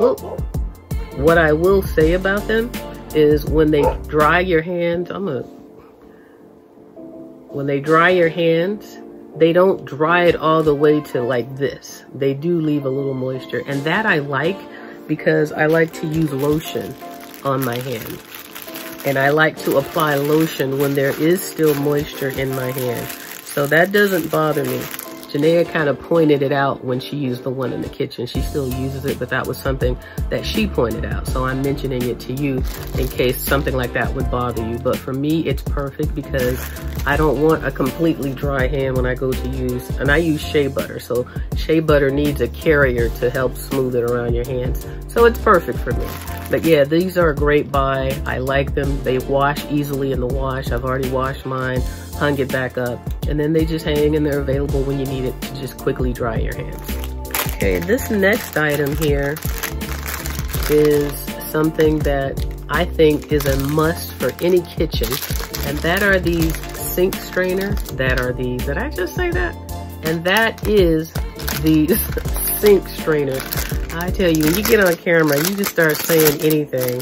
will say about them is when they dry your hands, when they dry your hands, they don't dry it all the way to like this. They do leave a little moisture, and that I like because I like to use lotion on my hand. And I like to apply lotion when there is still moisture in my hand. So that doesn't bother me. Janaea kind of pointed it out when she used the one in the kitchen. She still uses it, but that was something that she pointed out. So I'm mentioning it to you in case something like that would bother you. But for me, it's perfect because I don't want a completely dry hand when I go to use, and I use shea butter. So shea butter needs a carrier to help smooth it around your hands. So it's perfect for me. But yeah, these are a great buy. I like them. They wash easily in the wash. I've already washed mine, hung it back up, and then they just hang and they're available when you need it to just quickly dry your hands. Okay, this next item here is something that I think is a must for any kitchen, and that are these sink strainers. Did I just say that? And that is these sink strainers. I tell you, when you get on camera, you just start saying anything.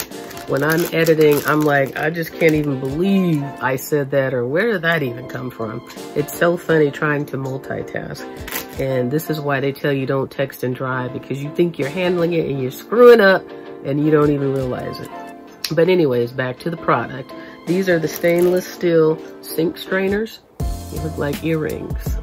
When I'm editing, I'm like, I just can't even believe I said that, or where did that even come from? It's so funny trying to multitask. And this is why they tell you don't text and drive, because you think you're handling it and you're screwing up and you don't even realize it. But anyways, back to the product. These are the stainless steel sink strainers. They look like earrings.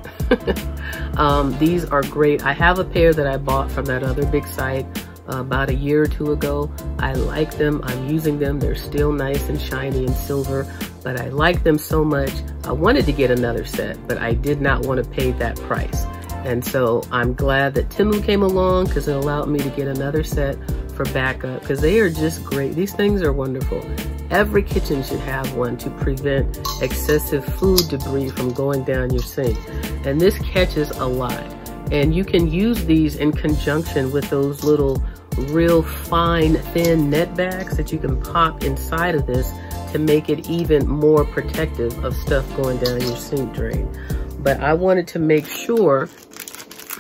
These are great. I have a pair that I bought from that other big site about a year or 2 ago. I like them. I'm using them. They're still nice and shiny and silver, but I like them so much. I wanted to get another set, but I did not want to pay that price. And so I'm glad that Temu came along because it allowed me to get another set for backup, because they are just great. These things are wonderful. Every kitchen should have one to prevent excessive food debris from going down your sink. And this catches a lot. And you can use these in conjunction with those little real fine, thin net bags that you can pop inside of this to make it even more protective of stuff going down your sink drain. But I wanted to make sure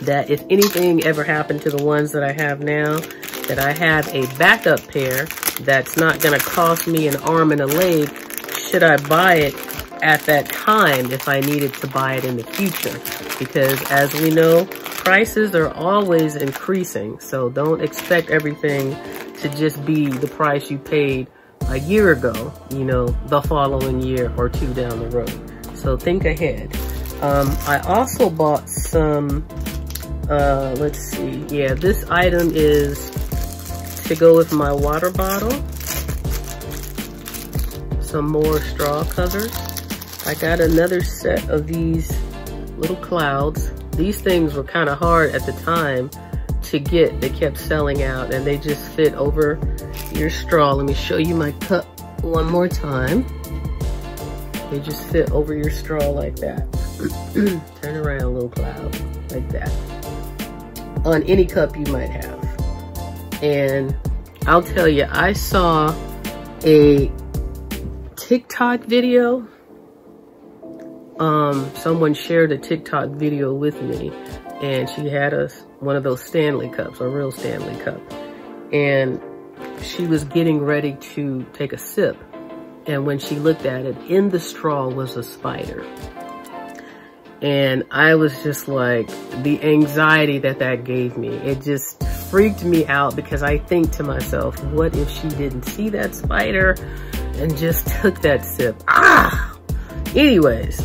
that if anything ever happened to the ones that I have now, that I have a backup pair that's not gonna cost me an arm and a leg should I buy it at that time if I needed to buy it in the future. Because as we know, prices are always increasing. So don't expect everything to just be the price you paid a year ago, you know, the following year or two down the road. So think ahead. I also bought some, let's see. Yeah, this item is to go with my water bottle. Some more straw covers. I got another set of these little clouds. These things were kind of hard at the time to get. They kept selling out and they just fit over your straw. Let me show you my cup one more time. They just fit over your straw like that. Turn around, little cloud, like that. On any cup you might have. And I'll tell you, I saw a TikTok video. Someone shared a TikTok video with me, and she had one of those Stanley cups, a real Stanley cup. And she was getting ready to take a sip. And when she looked at it, in the straw was a spider. And I was just like, the anxiety that gave me, it just freaked me out, because I think to myself, what if she didn't see that spider and just took that sip? Ah! Anyways,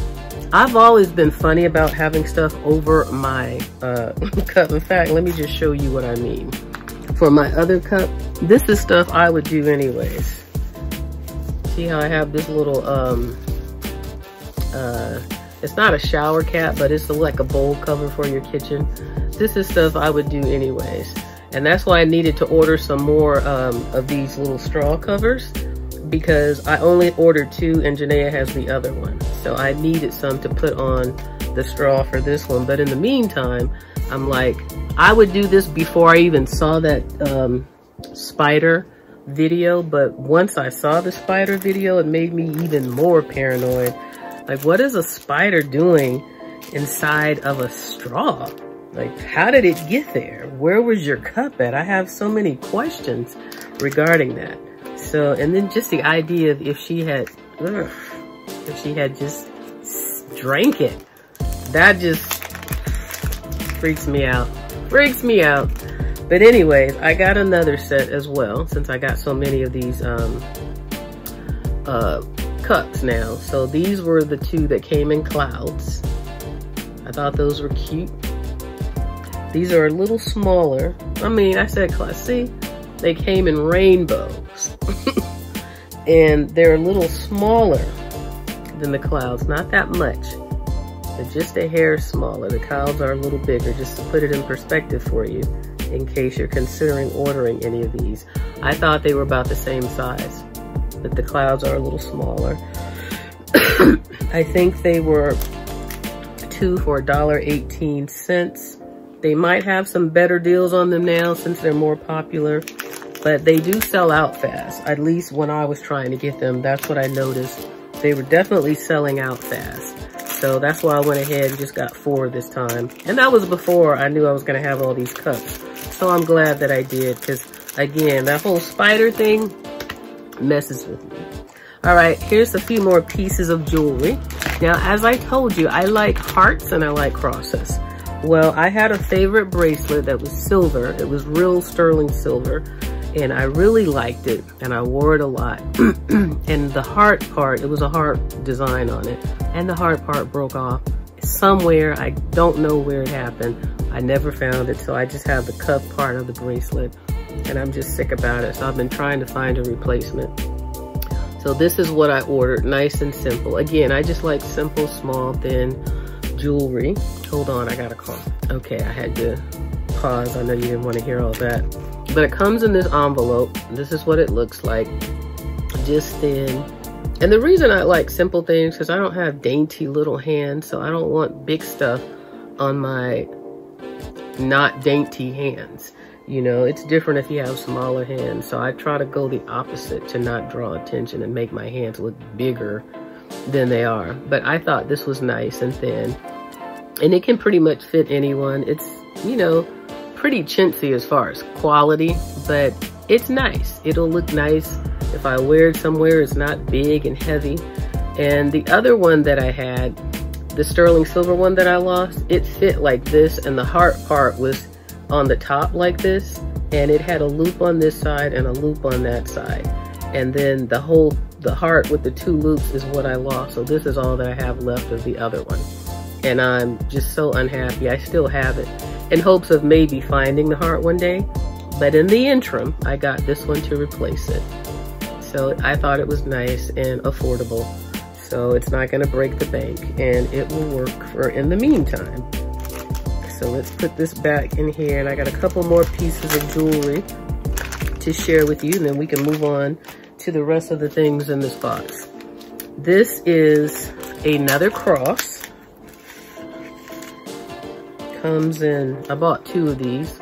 I've always been funny about having stuff over my cup. In fact, let me just show you what I mean. For my other cup, this is stuff I would do anyways. See how I have this little, it's not a shower cap, but it's like a bowl cover for your kitchen. This is stuff I would do anyways. And that's why I needed to order some more of these little straw covers, because I only ordered 2 and Janaea has the other one. So I needed some to put on the straw for this one. But in the meantime, I'm like, I would do this before I even saw that spider video. But once I saw the spider video, it made me even more paranoid. Like, what is a spider doing inside of a straw? Like, how did it get there? Where was your cup at? I have so many questions regarding that. So, and then just the idea of if she had just drank it, that just freaks me out. Freaks me out. But anyways, I got another set as well, since I got so many of these cups now. So these were the 2 that came in clouds. I thought those were cute. These are a little smaller. I mean, I said class. See, they came in rainbows. And they're a little smaller than the clouds. Not that much, but just a hair smaller. The clouds are a little bigger, just to put it in perspective for you, in case you're considering ordering any of these. I thought they were about the same size, but the clouds are a little smaller. I think they were 2 for $1.18. They might have some better deals on them now since they're more popular, but they do sell out fast. At least when I was trying to get them, that's what I noticed. They were definitely selling out fast. So that's why I went ahead and just got 4 this time. And that was before I knew I was gonna have all these cups. So I'm glad that I did, because again, that whole spider thing messes with me. All right, here's a few more pieces of jewelry. Now, as I told you, I like hearts and I like crosses. Well, I had a favorite bracelet that was silver. It was real sterling silver, and I really liked it, and I wore it a lot. And the heart part, it was a heart design on it, and the heart part broke off somewhere. I don't know where it happened. I never found it, so I just have the cuff part of the bracelet, and I'm just sick about it. So I've been trying to find a replacement. So this is what I ordered, nice and simple. Again, I just like simple, small, thin jewelry. Hold on, I got a call. Okay, I had to pause. I know you didn't want to hear all that. But it comes in this envelope. This is what it looks like. just thin. And the reason I like simple things, because I don't have dainty little hands, so I don't want big stuff on my not dainty hands. You know, it's different if you have smaller hands. So I try to go the opposite to not draw attention and make my hands look bigger than they are. But I thought this was nice and thin. And it can pretty much fit anyone. It's, you know, pretty chintzy as far as quality, but it's nice. It'll look nice if I wear it somewhere. It's not big and heavy. And the other one that I had, the sterling silver one that I lost, it fit like this, and the heart part was on the top like this, and it had a loop on this side and a loop on that side. And then the heart with the 2 loops is what I lost. So this is all that I have left of the other one. And I'm just so unhappy. I still have it in hopes of maybe finding the heart one day. But in the interim, I got this one to replace it. So I thought it was nice and affordable. So it's not gonna break the bank, and it will work for in the meantime. So let's put this back in here, and I got a couple more pieces of jewelry to share with you, and then we can move on to the rest of the things in this box. This is another cross. Comes in, I bought 2 of these,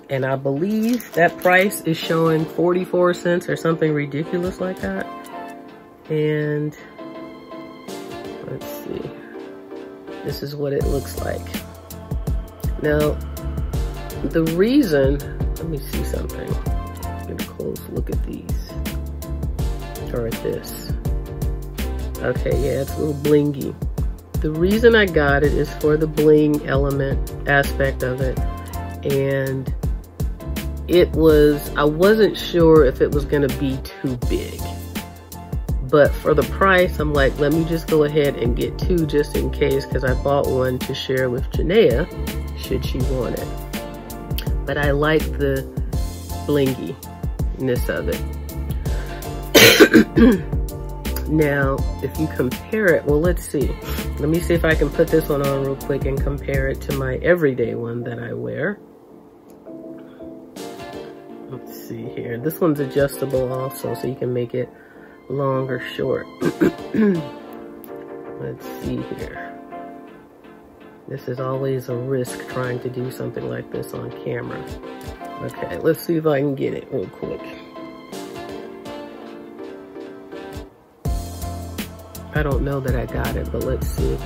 and I believe that price is showing 44 cents or something ridiculous like that. And let's see, this is what it looks like. Now, the reason, let me see something. Get a close look at these, or at this. Okay, yeah, it's a little blingy. The reason I got it is for the bling element aspect of it. And I wasn't sure if it was gonna be too big. But for the price, I'm like, let me just go ahead and get 2 just in case, because I bought one to share with Chenille, should she want it. But I like the blinginess of it. Now, if you compare it, well, let's see. Let me see if I can put this one on real quick and compare it to my everyday one that I wear. Let's see here. This one's adjustable also, so you can make it long or short. Let's see here. This is always a risk trying to do something like this on camera. Okay, let's see if I can get it real quick. I don't know that I got it, but let's see.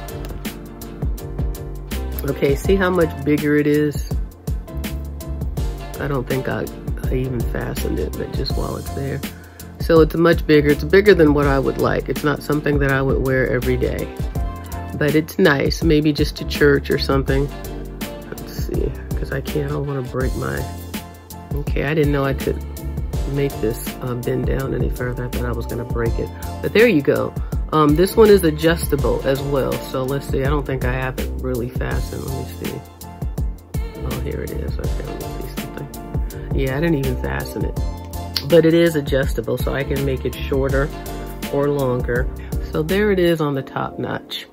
Okay, see how much bigger it is? I don't think I even fastened it, but just while it's there. So it's much bigger. It's bigger than what I would like. It's not something that I would wear every day, but it's nice. Maybe just to church or something. Let's see, because I don't want to break my, okay, I didn't know I could make this bend down any further. I thought I was going to break it, but there you go. This one is adjustable as well. So let's see, I don't think I have it really fastened. Let me see. Oh, here it is. Okay, let me see something. Yeah, I didn't even fasten it. But it is adjustable, so I can make it shorter or longer. So there it is on the top notch.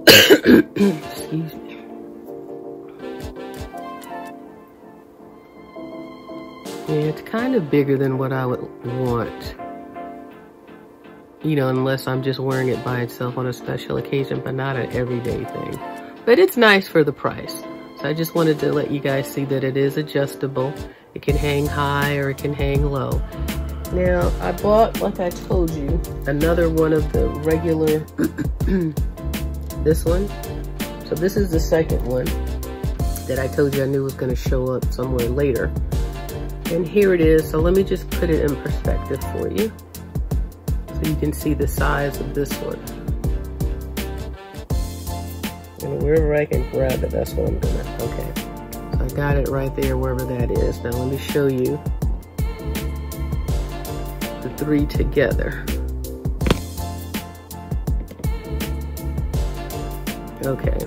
Excuse me. Yeah, it's kind of bigger than what I would want. You know, unless I'm just wearing it by itself on a special occasion, but not an everyday thing. But it's nice for the price. So I just wanted to let you guys see that it is adjustable. It can hang high or it can hang low. Now, I bought, like I told you, another one of the regular, this one. So this is the second one that I told you I knew was gonna show up somewhere later. And here it is. So let me just put it in perspective for you, so you can see the size of this one. And wherever I can grab it, that's what I'm gonna, okay. So I got it right there, wherever that is. Now let me show you the 3 together. Okay,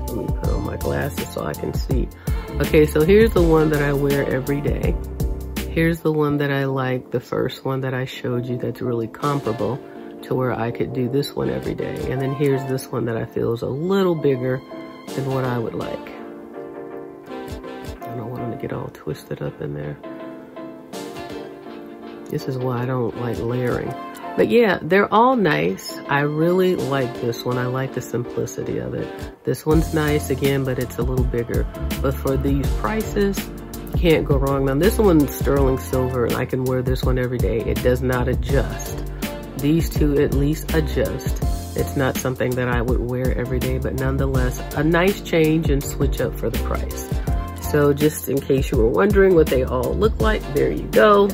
let me put on my glasses so I can see. Okay, so here's the one that I wear every day. Here's the one that I like, the first one that I showed you that's really comparable to where I could do this one every day. And then here's this one that I feel is a little bigger than what I would like. I don't want them to get all twisted up in there. This is why I don't like layering. But yeah, they're all nice. I really like this one. I like the simplicity of it. This one's nice again, but it's a little bigger. But for these prices, you can't go wrong. Now this one's sterling silver and I can wear this one every day. It does not adjust. These two at least adjust. It's not something that I would wear every day, but nonetheless, a nice change and switch up for the price. So just in case you were wondering what they all look like, there you go.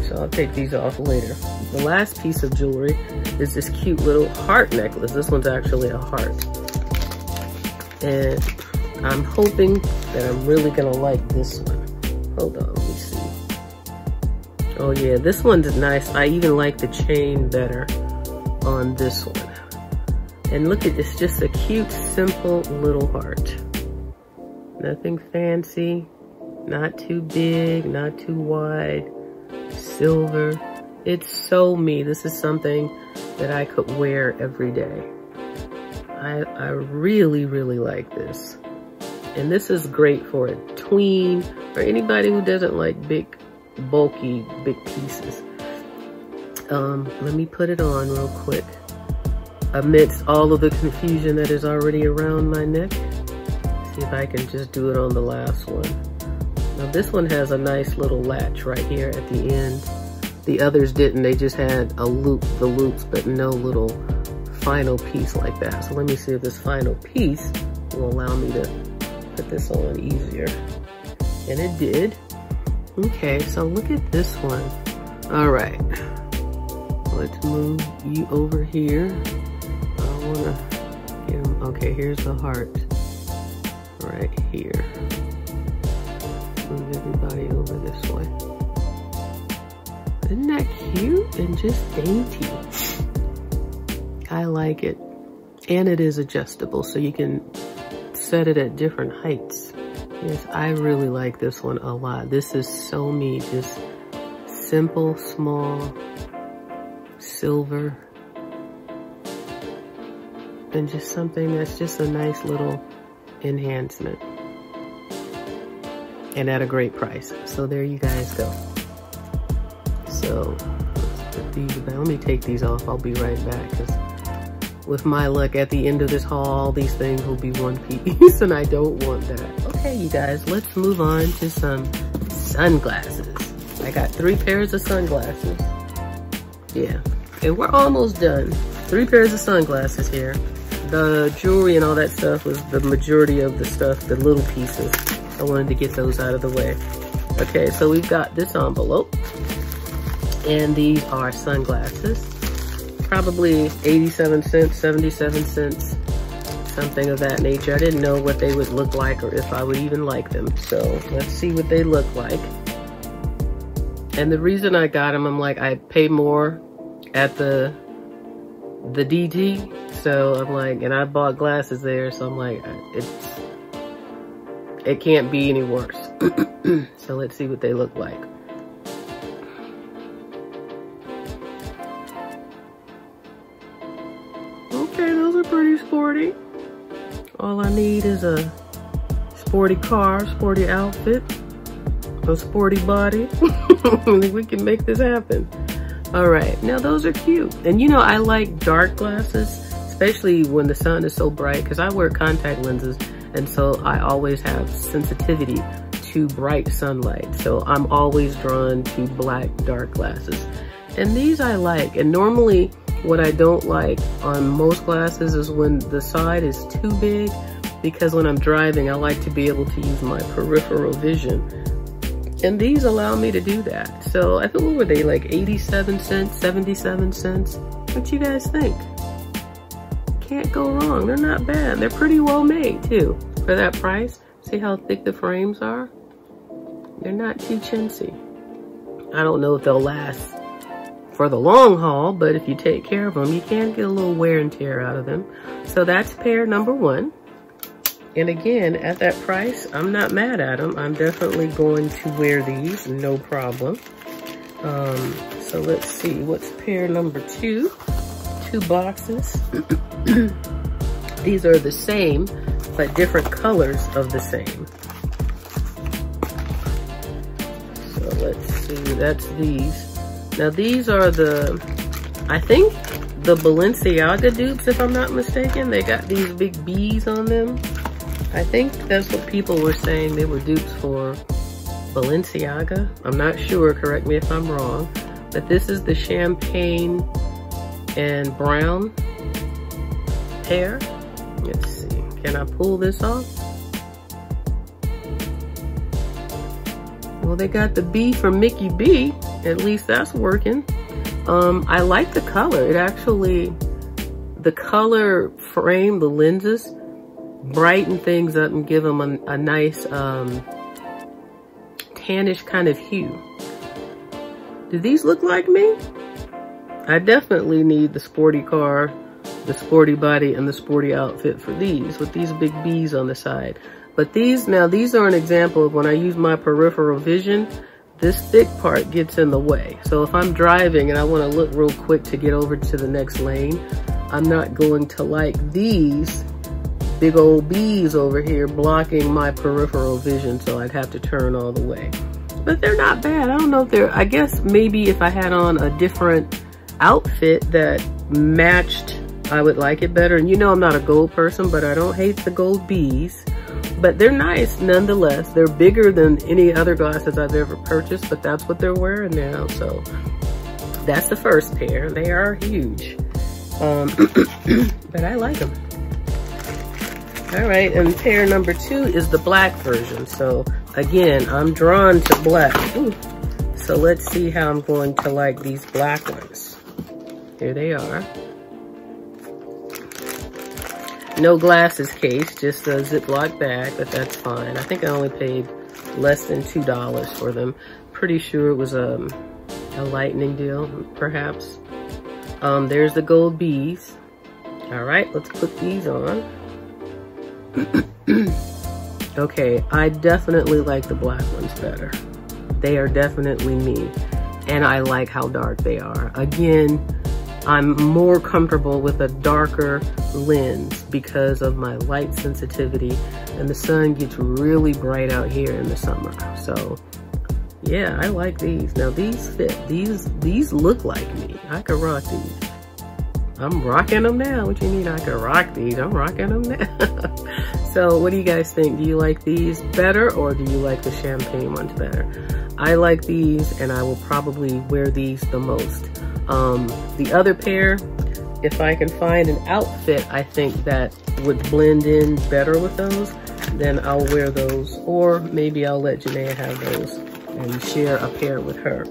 So I'll take these off later. The last piece of jewelry is this cute little heart necklace. This one's actually a heart. And I'm hoping that I'm really gonna like this one. Hold on, let me see. Oh yeah, this one's nice. I even like the chain better on this one. And look at this, just a cute, simple little heart. Nothing fancy, not too big, not too wide. Silver. It's so me. This is something that I could wear every day. I really, really like this. And this is great for a tween or anybody who doesn't like big, bulky, big pieces. Let me put it on real quick. Amidst all of the confusion that is already around my neck. See if I can just do it on the last one. Now this one has a nice little latch right here at the end. The others didn't, they just had a loop, the loops, but no little final piece like that. So let me see if this final piece will allow me to put this on easier. And it did. Okay, so look at this one. All right, let's move you over here. I wanna get him, okay, here's the heart right here. Move everybody over this way. Isn't that cute and just dainty? I like it. And it is adjustable, so you can set it at different heights. Yes, I really like this one a lot. This is so me, just simple, small, silver. And just something that's just a nice little enhancement. And at a great price. So there you guys go. So let's put these back. Let me take these off. I'll be right back. Because with my luck, at the end of this haul, these things will be one piece, and I don't want that. Okay, you guys, let's move on to some sunglasses. I got 3 pairs of sunglasses. Yeah, and we're almost done. 3 pairs of sunglasses here. The jewelry and all that stuff was the majority of the stuff, the little pieces. I wanted to get those out of the way. Okay, so we've got this envelope. And these are sunglasses. Probably 87 cents, 77 cents, something of that nature. I didn't know what they would look like or if I would even like them. So let's see what they look like. And the reason I got them, I'm like, I pay more at the DT. So I'm like, and I bought glasses there. So I'm like, it can't be any worse. So let's see what they look like. Okay, those are pretty sporty. All I need is a sporty car, sporty outfit, a sporty body. We can make this happen. All right, now those are cute. And you know, I like dark glasses, especially when the sun is so bright, because I wear contact lenses, and so I always have sensitivity to bright sunlight. So I'm always drawn to black, dark glasses. And these I like, and normally, what I don't like on most glasses is when the side is too big, because when I'm driving, I like to be able to use my peripheral vision. And these allow me to do that. So I think, what were they, like 87 cents, 77 cents? What you guys think? Can't go wrong. They're not bad. They're pretty well made too for that price. See how thick the frames are? They're not too chintzy. I don't know if they'll last for the long haul, but if you take care of them, you can get a little wear and tear out of them. So that's pair number 1. And again, at that price, I'm not mad at them. I'm definitely going to wear these, no problem. So let's see, what's pair number 2? 2 boxes. These are the same, but different colors of the same. So let's see, that's these. Now these are the, I think the Balenciaga dupes, if I'm not mistaken. They got these big bees on them. I think that's what people were saying they were dupes for Balenciaga. I'm not sure, correct me if I'm wrong. But this is the champagne and brown pair. Let's see, can I pull this off? Well, they got the B from IamMickeyB. At least that's working. I like the color. It actually, the color frame, the lenses, brighten things up and give them a nice tannish kind of hue. Do these look like me? I definitely need the sporty car, the sporty body, and the sporty outfit for these, with these big B's on the side. But these, now these are an example of when I use my peripheral vision, this thick part gets in the way. So if I'm driving and I want to look real quick to get over to the next lane, I'm not going to like these big old B's over here blocking my peripheral vision, so I'd have to turn all the way. But they're not bad. I don't know if they're, I guess maybe if I had on a different outfit that matched, I would like it better. And you know I'm not a gold person, but I don't hate the gold B's. But they're nice nonetheless. They're bigger than any other glasses I've ever purchased, but that's what they're wearing now. So that's the first pair. They are huge. But I like them. All right, and pair number 2 is the black version. So again, I'm drawn to black. Ooh. So let's see how I'm going to like these black ones. Here they are. No glasses case, just a Ziploc bag, but that's fine. I think I only paid less than $2 for them. Pretty sure it was a lightning deal, perhaps. There's the gold B's. All right, let's put these on. Okay, I definitely like the black ones better. They are definitely me, and I like how dark they are. Again, I'm more comfortable with a darker lens because of my light sensitivity, and the sun gets really bright out here in the summer. So yeah, I like these. Now these fit. These look like me. I could rock these. I'm rocking them now. What you mean I could rock these? I'm rocking them now. So what do you guys think? Do you like these better, or do you like the champagne ones better? I like these, and I will probably wear these the most. The other pair, if I can find an outfit I think that would blend in better with those, then I'll wear those, or maybe I'll let Janaea have those and share a pair with her.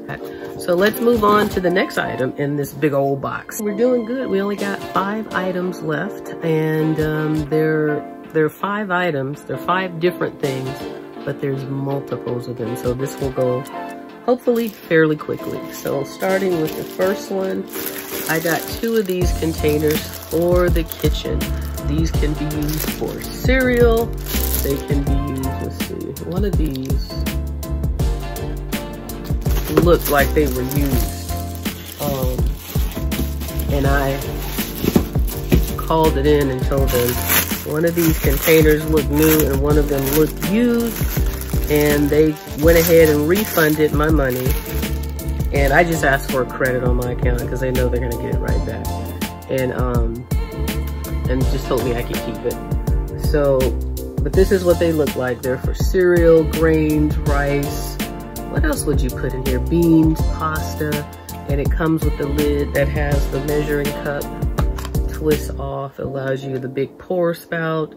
So let's move on to the next item in this big old box. We're doing good. We only got 5 items left, and they're 5 items. They're 5 different things, but there's multiples of them. So this will go hopefully fairly quickly. So starting with the first one, I got 2 of these containers for the kitchen. These can be used for cereal. They can be used, let's see, one of these looked like they were used. And I called it in and told them one of these containers looked new and one of them looked used. And they went ahead and refunded my money. And I just asked for a credit on my account because they know they're gonna get it right back. And just told me I could keep it. So, but this is what they look like. They're for cereal, grains, rice. What else would you put in here? Beans, pasta. And it comes with the lid that has the measuring cup. Twists off, allows you the big pour spout.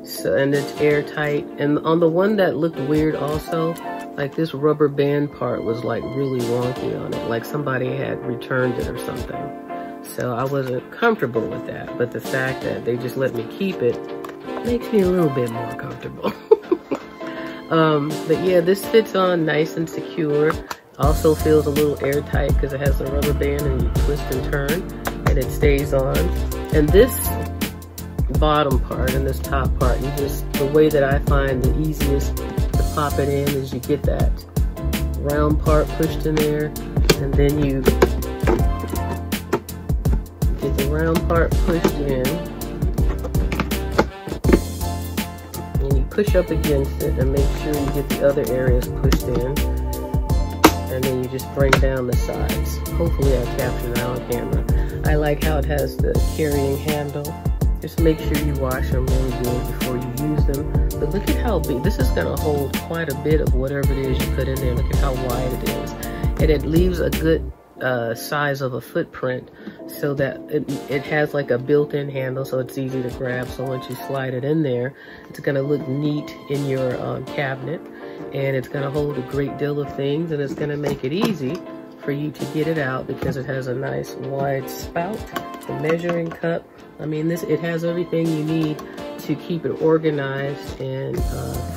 So, and it's airtight. And on the one that looked weird also, like this rubber band part was like really wonky on it. Like somebody had returned it or something. So I wasn't comfortable with that. But the fact that they just let me keep it makes me a little bit more comfortable. But yeah, this fits on nice and secure. Also feels a little airtight because it has the rubber band and you twist and turn and it stays on. And this bottom part and this top part, you just, the way that I find the easiest to pop it in is you get that round part pushed in there, and then you get the round part pushed in, and you push up against it and make sure you get the other areas pushed in. and then you just bring down the sides. Hopefully I captured that on camera. I like how it has the carrying handle. Just make sure you wash them really good before you use them. But look at how big, this is gonna hold quite a bit of whatever it is you put in there. Look at how wide it is. And it leaves a good size of a footprint so that it has like a built-in handle, so it's easy to grab. So once you slide it in there, it's gonna look neat in your cabinet, and it's gonna hold a great deal of things, and it's gonna make it easy for you to get it out because it has a nice wide spout, the measuring cup. I mean, it has everything you need to keep it organized and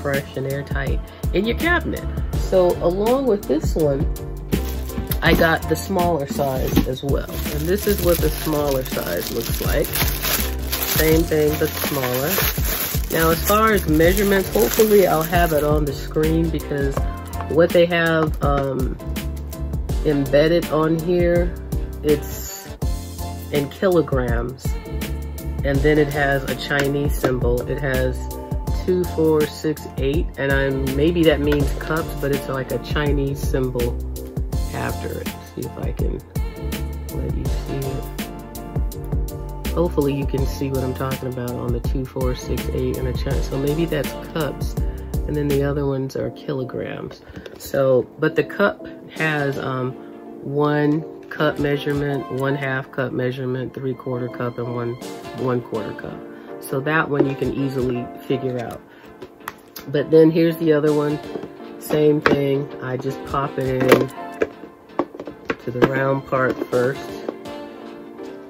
fresh and airtight in your cabinet. So along with this one, I got the smaller size as well. And this is what the smaller size looks like. Same thing, but smaller. Now, as far as measurements, hopefully I'll have it on the screen because what they have embedded on here, it's in kilograms. And then it has a Chinese symbol. It has 2, 4, 6, 8, and maybe that means cups, but it's like a Chinese symbol after it. See if I can let you see it. Hopefully you can see what I'm talking about on the 2, 4, 6, 8 and a China. So maybe that's cups, and then the other ones are kilograms. So, but the cup has 1 cup measurement, 1/2 cup measurement, 3/4 cup, and 1/4 cup. So that one you can easily figure out. But then here's the other one, same thing. I just pop it in to the round part first.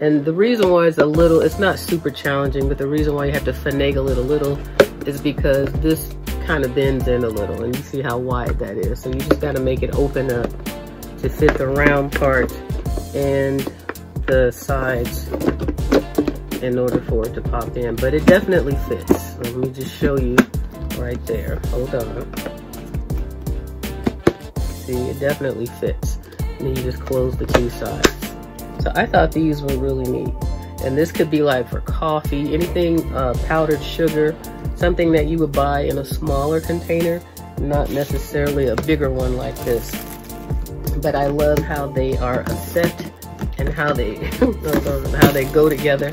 And the reason why it's not super challenging, but the reason why you have to finagle it a little is because this kind of bends in a little, and you see how wide that is. So you just gotta make it open up to fit the round part and the sides in order for it to pop in. But it definitely fits. Let me just show you right there. Hold on. See, it definitely fits. And then you just close the 2 sides. So I thought these were really neat. And this could be like for coffee, anything powdered sugar, something that you would buy in a smaller container, not necessarily a bigger one like this. But I love how they are a set and how they how they go together,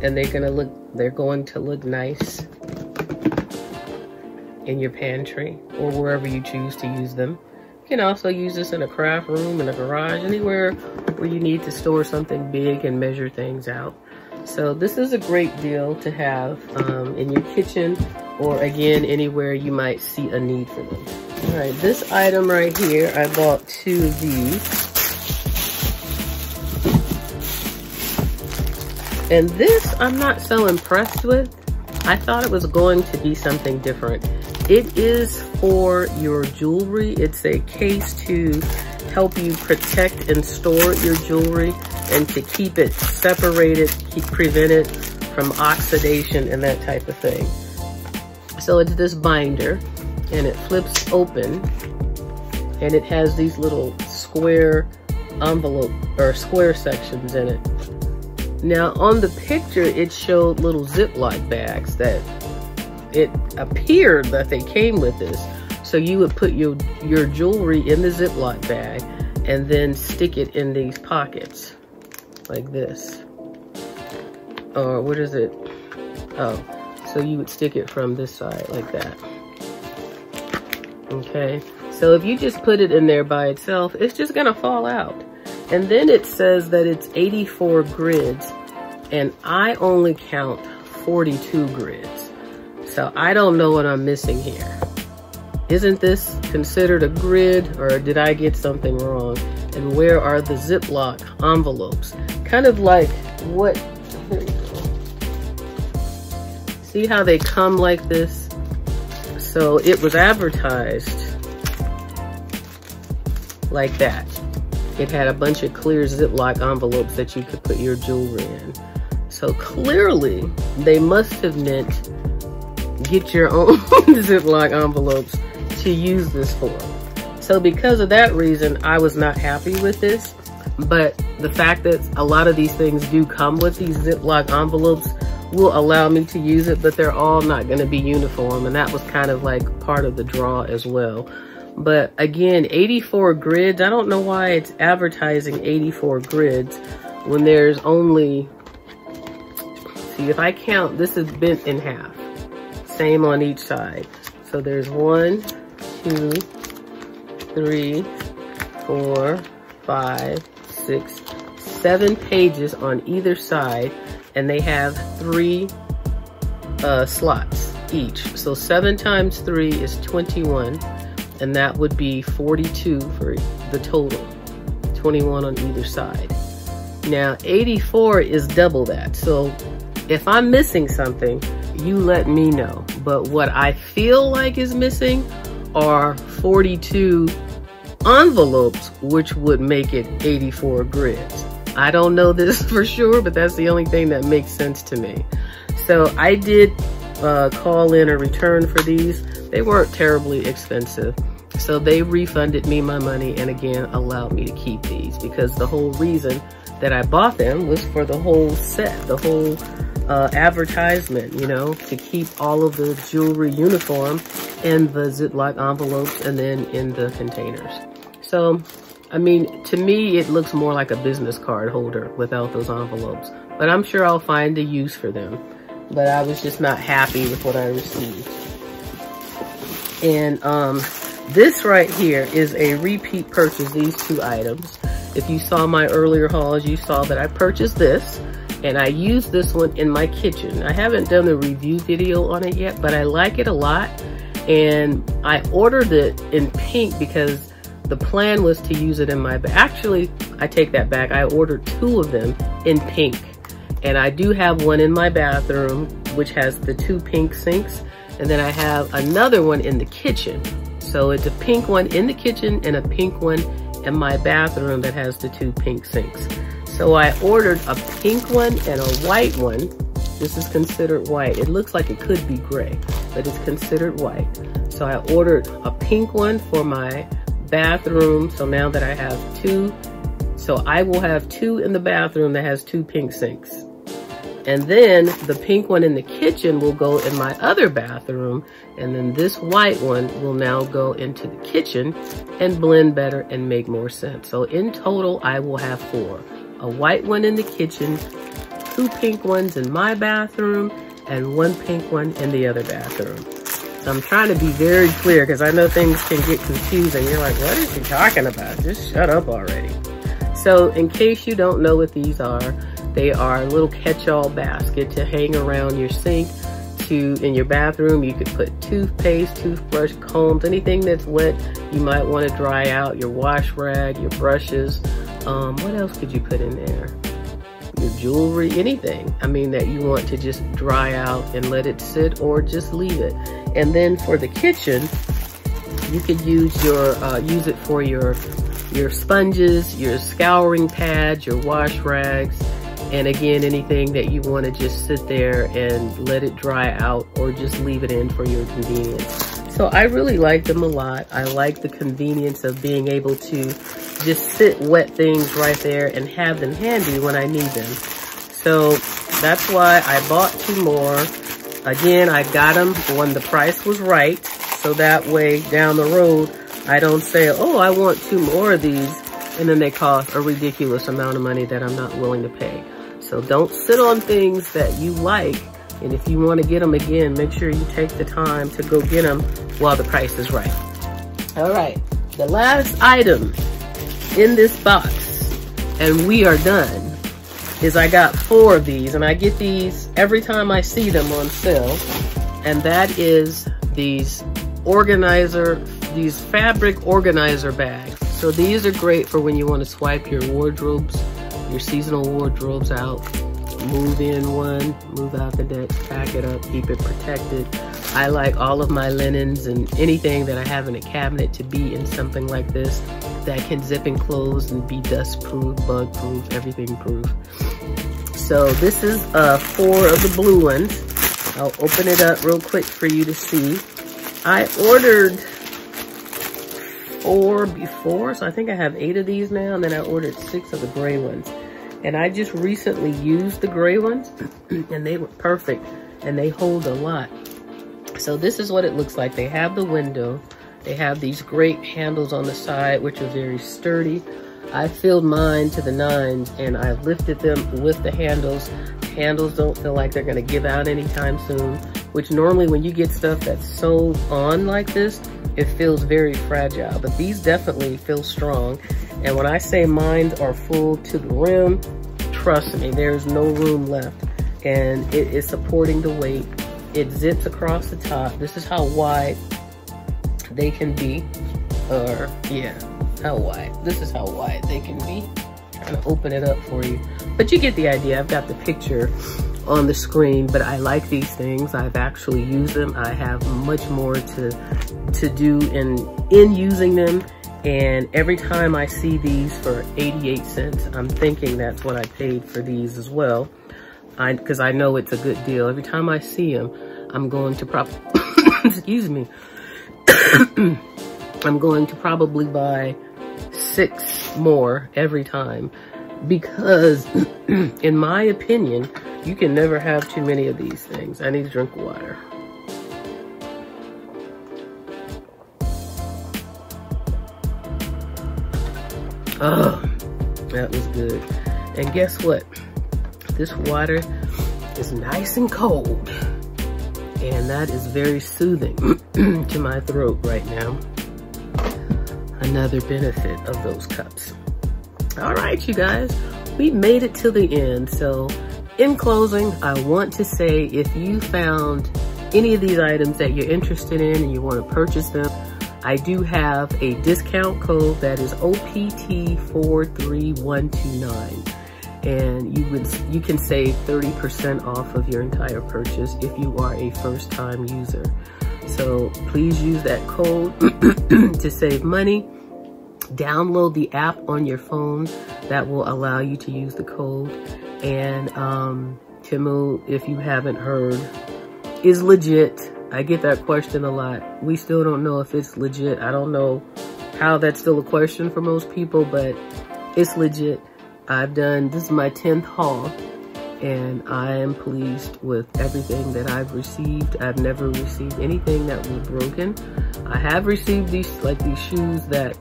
and they're going to look nice in your pantry or wherever you choose to use them. You can also use this in a craft room, in a garage, anywhere where you need to store something big and measure things out. So this is a great deal to have in your kitchen, or again, anywhere you might see a need for them. All right, this item right here, I bought 2 of these. And this, I'm not so impressed with. I thought it was going to be something different. It is for your jewelry. It's a case to help you protect and store your jewelry and to keep it separated, prevent it from oxidation and that type of thing. So it's this binder, and it flips open, and it has these little square envelope or square sections in it. Now on the picture, it showed little Ziploc bags that it appeared that they came with this. So you would put your jewelry in the Ziploc bag and then stick it in these pockets like this. Or what is it? Oh, so you would stick it from this side like that. Okay, so if you just put it in there by itself, it's just gonna fall out. And then it says that it's 84 grids, and I only count 42 grids. So I don't know what I'm missing here. Isn't this considered a grid, or did I get something wrong? And where are the Ziploc envelopes? Kind of like what, here you go. See how they come like this? So it was advertised like that. It had a bunch of clear Ziploc envelopes that you could put your jewelry in. So clearly they must have meant get your own Ziploc envelopes to use this for. So because of that reason, I was not happy with this. But the fact that a lot of these things do come with these Ziploc envelopes will allow me to use it, but they're all not going to be uniform, and that was kind of like part of the draw as well. But again, 84 grids. I don't know why it's advertising 84 grids when there's only, see if I count, this is bent in half. Same on each side. So there's 1, 2, 3, 4, 5, 6, 7 pages on either side, and they have 3 slots each. So 7 times 3 is 21, and that would be 42 for the total. 21 on either side. Now 84 is double that. So if I'm missing something, you let me know. But what I feel like is missing are 42 envelopes, which would make it 84 grids. I don't know this for sure, but that's the only thing that makes sense to me. So I did call in a return for these. They weren't terribly expensive. So they refunded me my money and again allowed me to keep these, because the whole reason that I bought them was for the whole set, the whole advertisement, you know, to keep all of the jewelry uniform in the Ziploc envelopes and then in the containers. So, I mean, to me, it looks more like a business card holder without those envelopes, but I'm sure I'll find a use for them. But I was just not happy with what I received. And this right here is a repeat purchase, these 2 items. If you saw my earlier hauls, you saw that I purchased this, and I used this one in my kitchen. I haven't done a review video on it yet, but I like it a lot. And I ordered it in pink because the plan was to use it in my, actually, I take that back. I ordered 2 of them in pink. And I do have one in my bathroom, which has the 2 pink sinks. And then I have another one in the kitchen. So it's a pink one in the kitchen and a pink one in my bathroom that has the 2 pink sinks. So I ordered a pink one and a white one. This is considered white. It looks like it could be gray, but it's considered white. So I ordered a pink one for my bathroom. So now that I have 2, so I will have 2 in the bathroom that has 2 pink sinks. And then the pink one in the kitchen will go in my other bathroom. And then this white one will now go into the kitchen and blend better and make more sense. So in total, I will have 4. A white one in the kitchen, 2 pink ones in my bathroom, and 1 pink one in the other bathroom. I'm trying to be very clear because I know things can get confusing. You're like, what is she talking about? Just shut up already. So in case you don't know what these are, they are a little catch-all basket to hang around your sink. In your bathroom, you could put toothpaste, toothbrush, combs, anything that's wet you might want to dry out, your wash rag, your brushes. What else could you put in there? Your jewelry, anything. I mean, that you want to just dry out and let it sit or just leave it. And then for the kitchen, you could use use it for your sponges, your scouring pads, your wash rags. And again, anything that you want to just sit there and let it dry out or just leave it in for your convenience. So I really like them a lot. I like the convenience of being able to just sit wet things right there and have them handy when I need them. So that's why I bought 2 more. Again, I got them when the price was right. So that way down the road, I don't say, oh, I want 2 more of these. And then they cost a ridiculous amount of money that I'm not willing to pay. So don't sit on things that you like. And if you want to get them again, make sure you take the time to go get them while the price is right. All right, the last item in this box, and we are done, is I got 4 of these. And I get these every time I see them on sale. And that is these fabric organizer bags. So these are great for when you want to swipe your wardrobes, your seasonal wardrobes out. Move in one, move out the next, pack it up, keep it protected. I like all of my linens and anything that I have in a cabinet to be in something like this that can zip and close and be dust proof, bug proof, everything proof. So this is 4 of the blue ones. I'll open it up real quick for you to see. I ordered 4 before, so I think I have 8 of these now, and then I ordered 6 of the gray ones. And I just recently used the gray ones, and they were perfect, and they hold a lot. So this is what it looks like. They have the window, They have these great handles on the side, which are very sturdy. I filled mine to the nines and I lifted them with the handles. Handles don't feel like they're gonna give out anytime soon, which normally when you get stuff that's sewed on like this, it feels very fragile, but these definitely feel strong. And when I say mine are full to the rim, trust me, there's no room left. And it is supporting the weight. It zips across the top. This is how wide they can be, or yeah, how wide. This is how wide they can be. I'm trying to open it up for you, but you get the idea. I've got the picture on the screen, but I like these things. I've actually used them. I have much more to do in using them. And every time I see these for 88 cents, I'm thinking that's what I paid for these as well. Because I know it's a good deal. Every time I see them, I'm going to excuse me. I'm going to probably buy 6 more every time. Because in my opinion, you can never have too many of these things. I need to drink water. Oh, that was good. And guess what? This water is nice and cold. And that is very soothing to my throat right now. Another benefit of those cups. All right, you guys, we made it to the end. So in closing, I want to say if you found any of these items that you're interested in and you want to purchase them, I do have a discount code that is OPT43129. And you can save 30% off of your entire purchase if you are a first-time user. So please use that code to save money. Download the app on your phone that will allow you to use the code. And Temu, if you haven't heard, is legit. I get that question a lot. We still don't know if it's legit. I don't know how that's still a question for most people, but it's legit. This is my 10th haul, and I am pleased with everything that I've received. I've never received anything that was broken. I have received these shoes that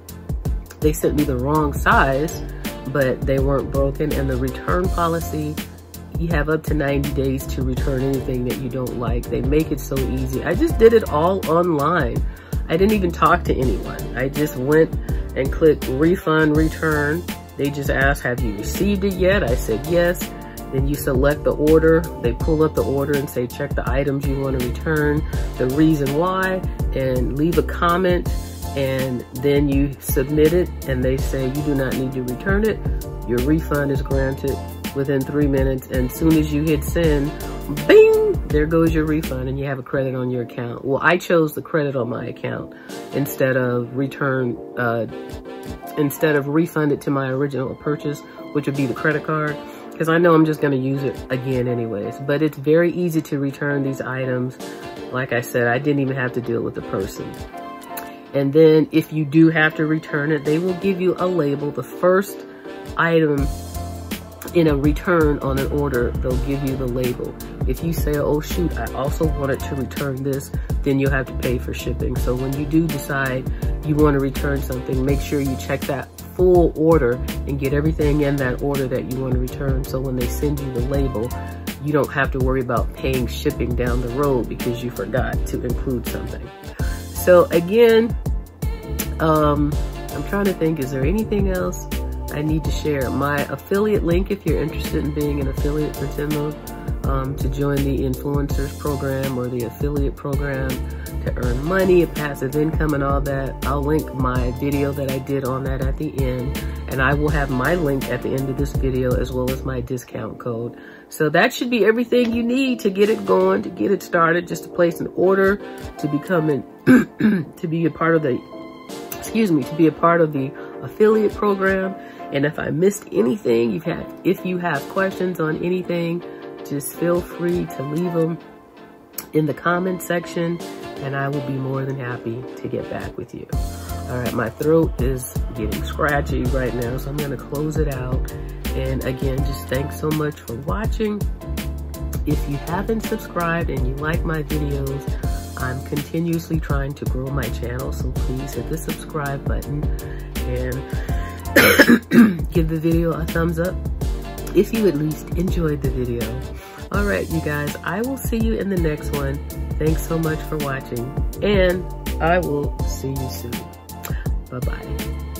they sent me the wrong size, but they weren't broken. And the return policy, you have up to 90 days to return anything that you don't like. They make it so easy. I just did it all online. I didn't even talk to anyone. I just went and clicked refund, return. They just asked, have you received it yet? I said yes. Then you select the order. They pull up the order and say, check the items you want to return, the reason why, and leave a comment. And then you submit it and they say you do not need to return it. Your refund is granted within 3 minutes. And as soon as you hit send, bing, there goes your refund and you have a credit on your account. Well, I chose the credit on my account instead of refund it to my original purchase, which would be the credit card, because I know I'm just going to use it again anyways. But it's very easy to return these items. Like I said, I didn't even have to deal with the person. And then if you do have to return it, they will give you a label. The first item in a return on an order, they'll give you the label. If you say, oh shoot, I also wanted to return this, then you'll have to pay for shipping. So when you do decide you want to return something, make sure you check that full order and get everything in that order that you want to return. So when they send you the label, you don't have to worry about paying shipping down the road because you forgot to include something. So again, I'm trying to think, is there anything else I need to share? My affiliate link, if you're interested in being an affiliate for Temu, to join the influencers program or the affiliate program to earn money, a passive income and all that, I'll link my video that I did on that at the end. And I will have my link at the end of this video as well as my discount code. So that should be everything you need to get it going, to get it started, just to place an order, to become to be a part of the, to be a part of the affiliate program. And if I missed anything, if you have questions on anything, just feel free to leave them in the comment section and I will be more than happy to get back with you. All right, my throat is getting scratchy right now, so I'm gonna close it out. And again, just thanks so much for watching. If you haven't subscribed and you like my videos, I'm continuously trying to grow my channel, so please hit the subscribe button and give the video a thumbs up if you at least enjoyed the video. All right, you guys, I will see you in the next one. Thanks so much for watching, and I will see you soon. Bye-bye.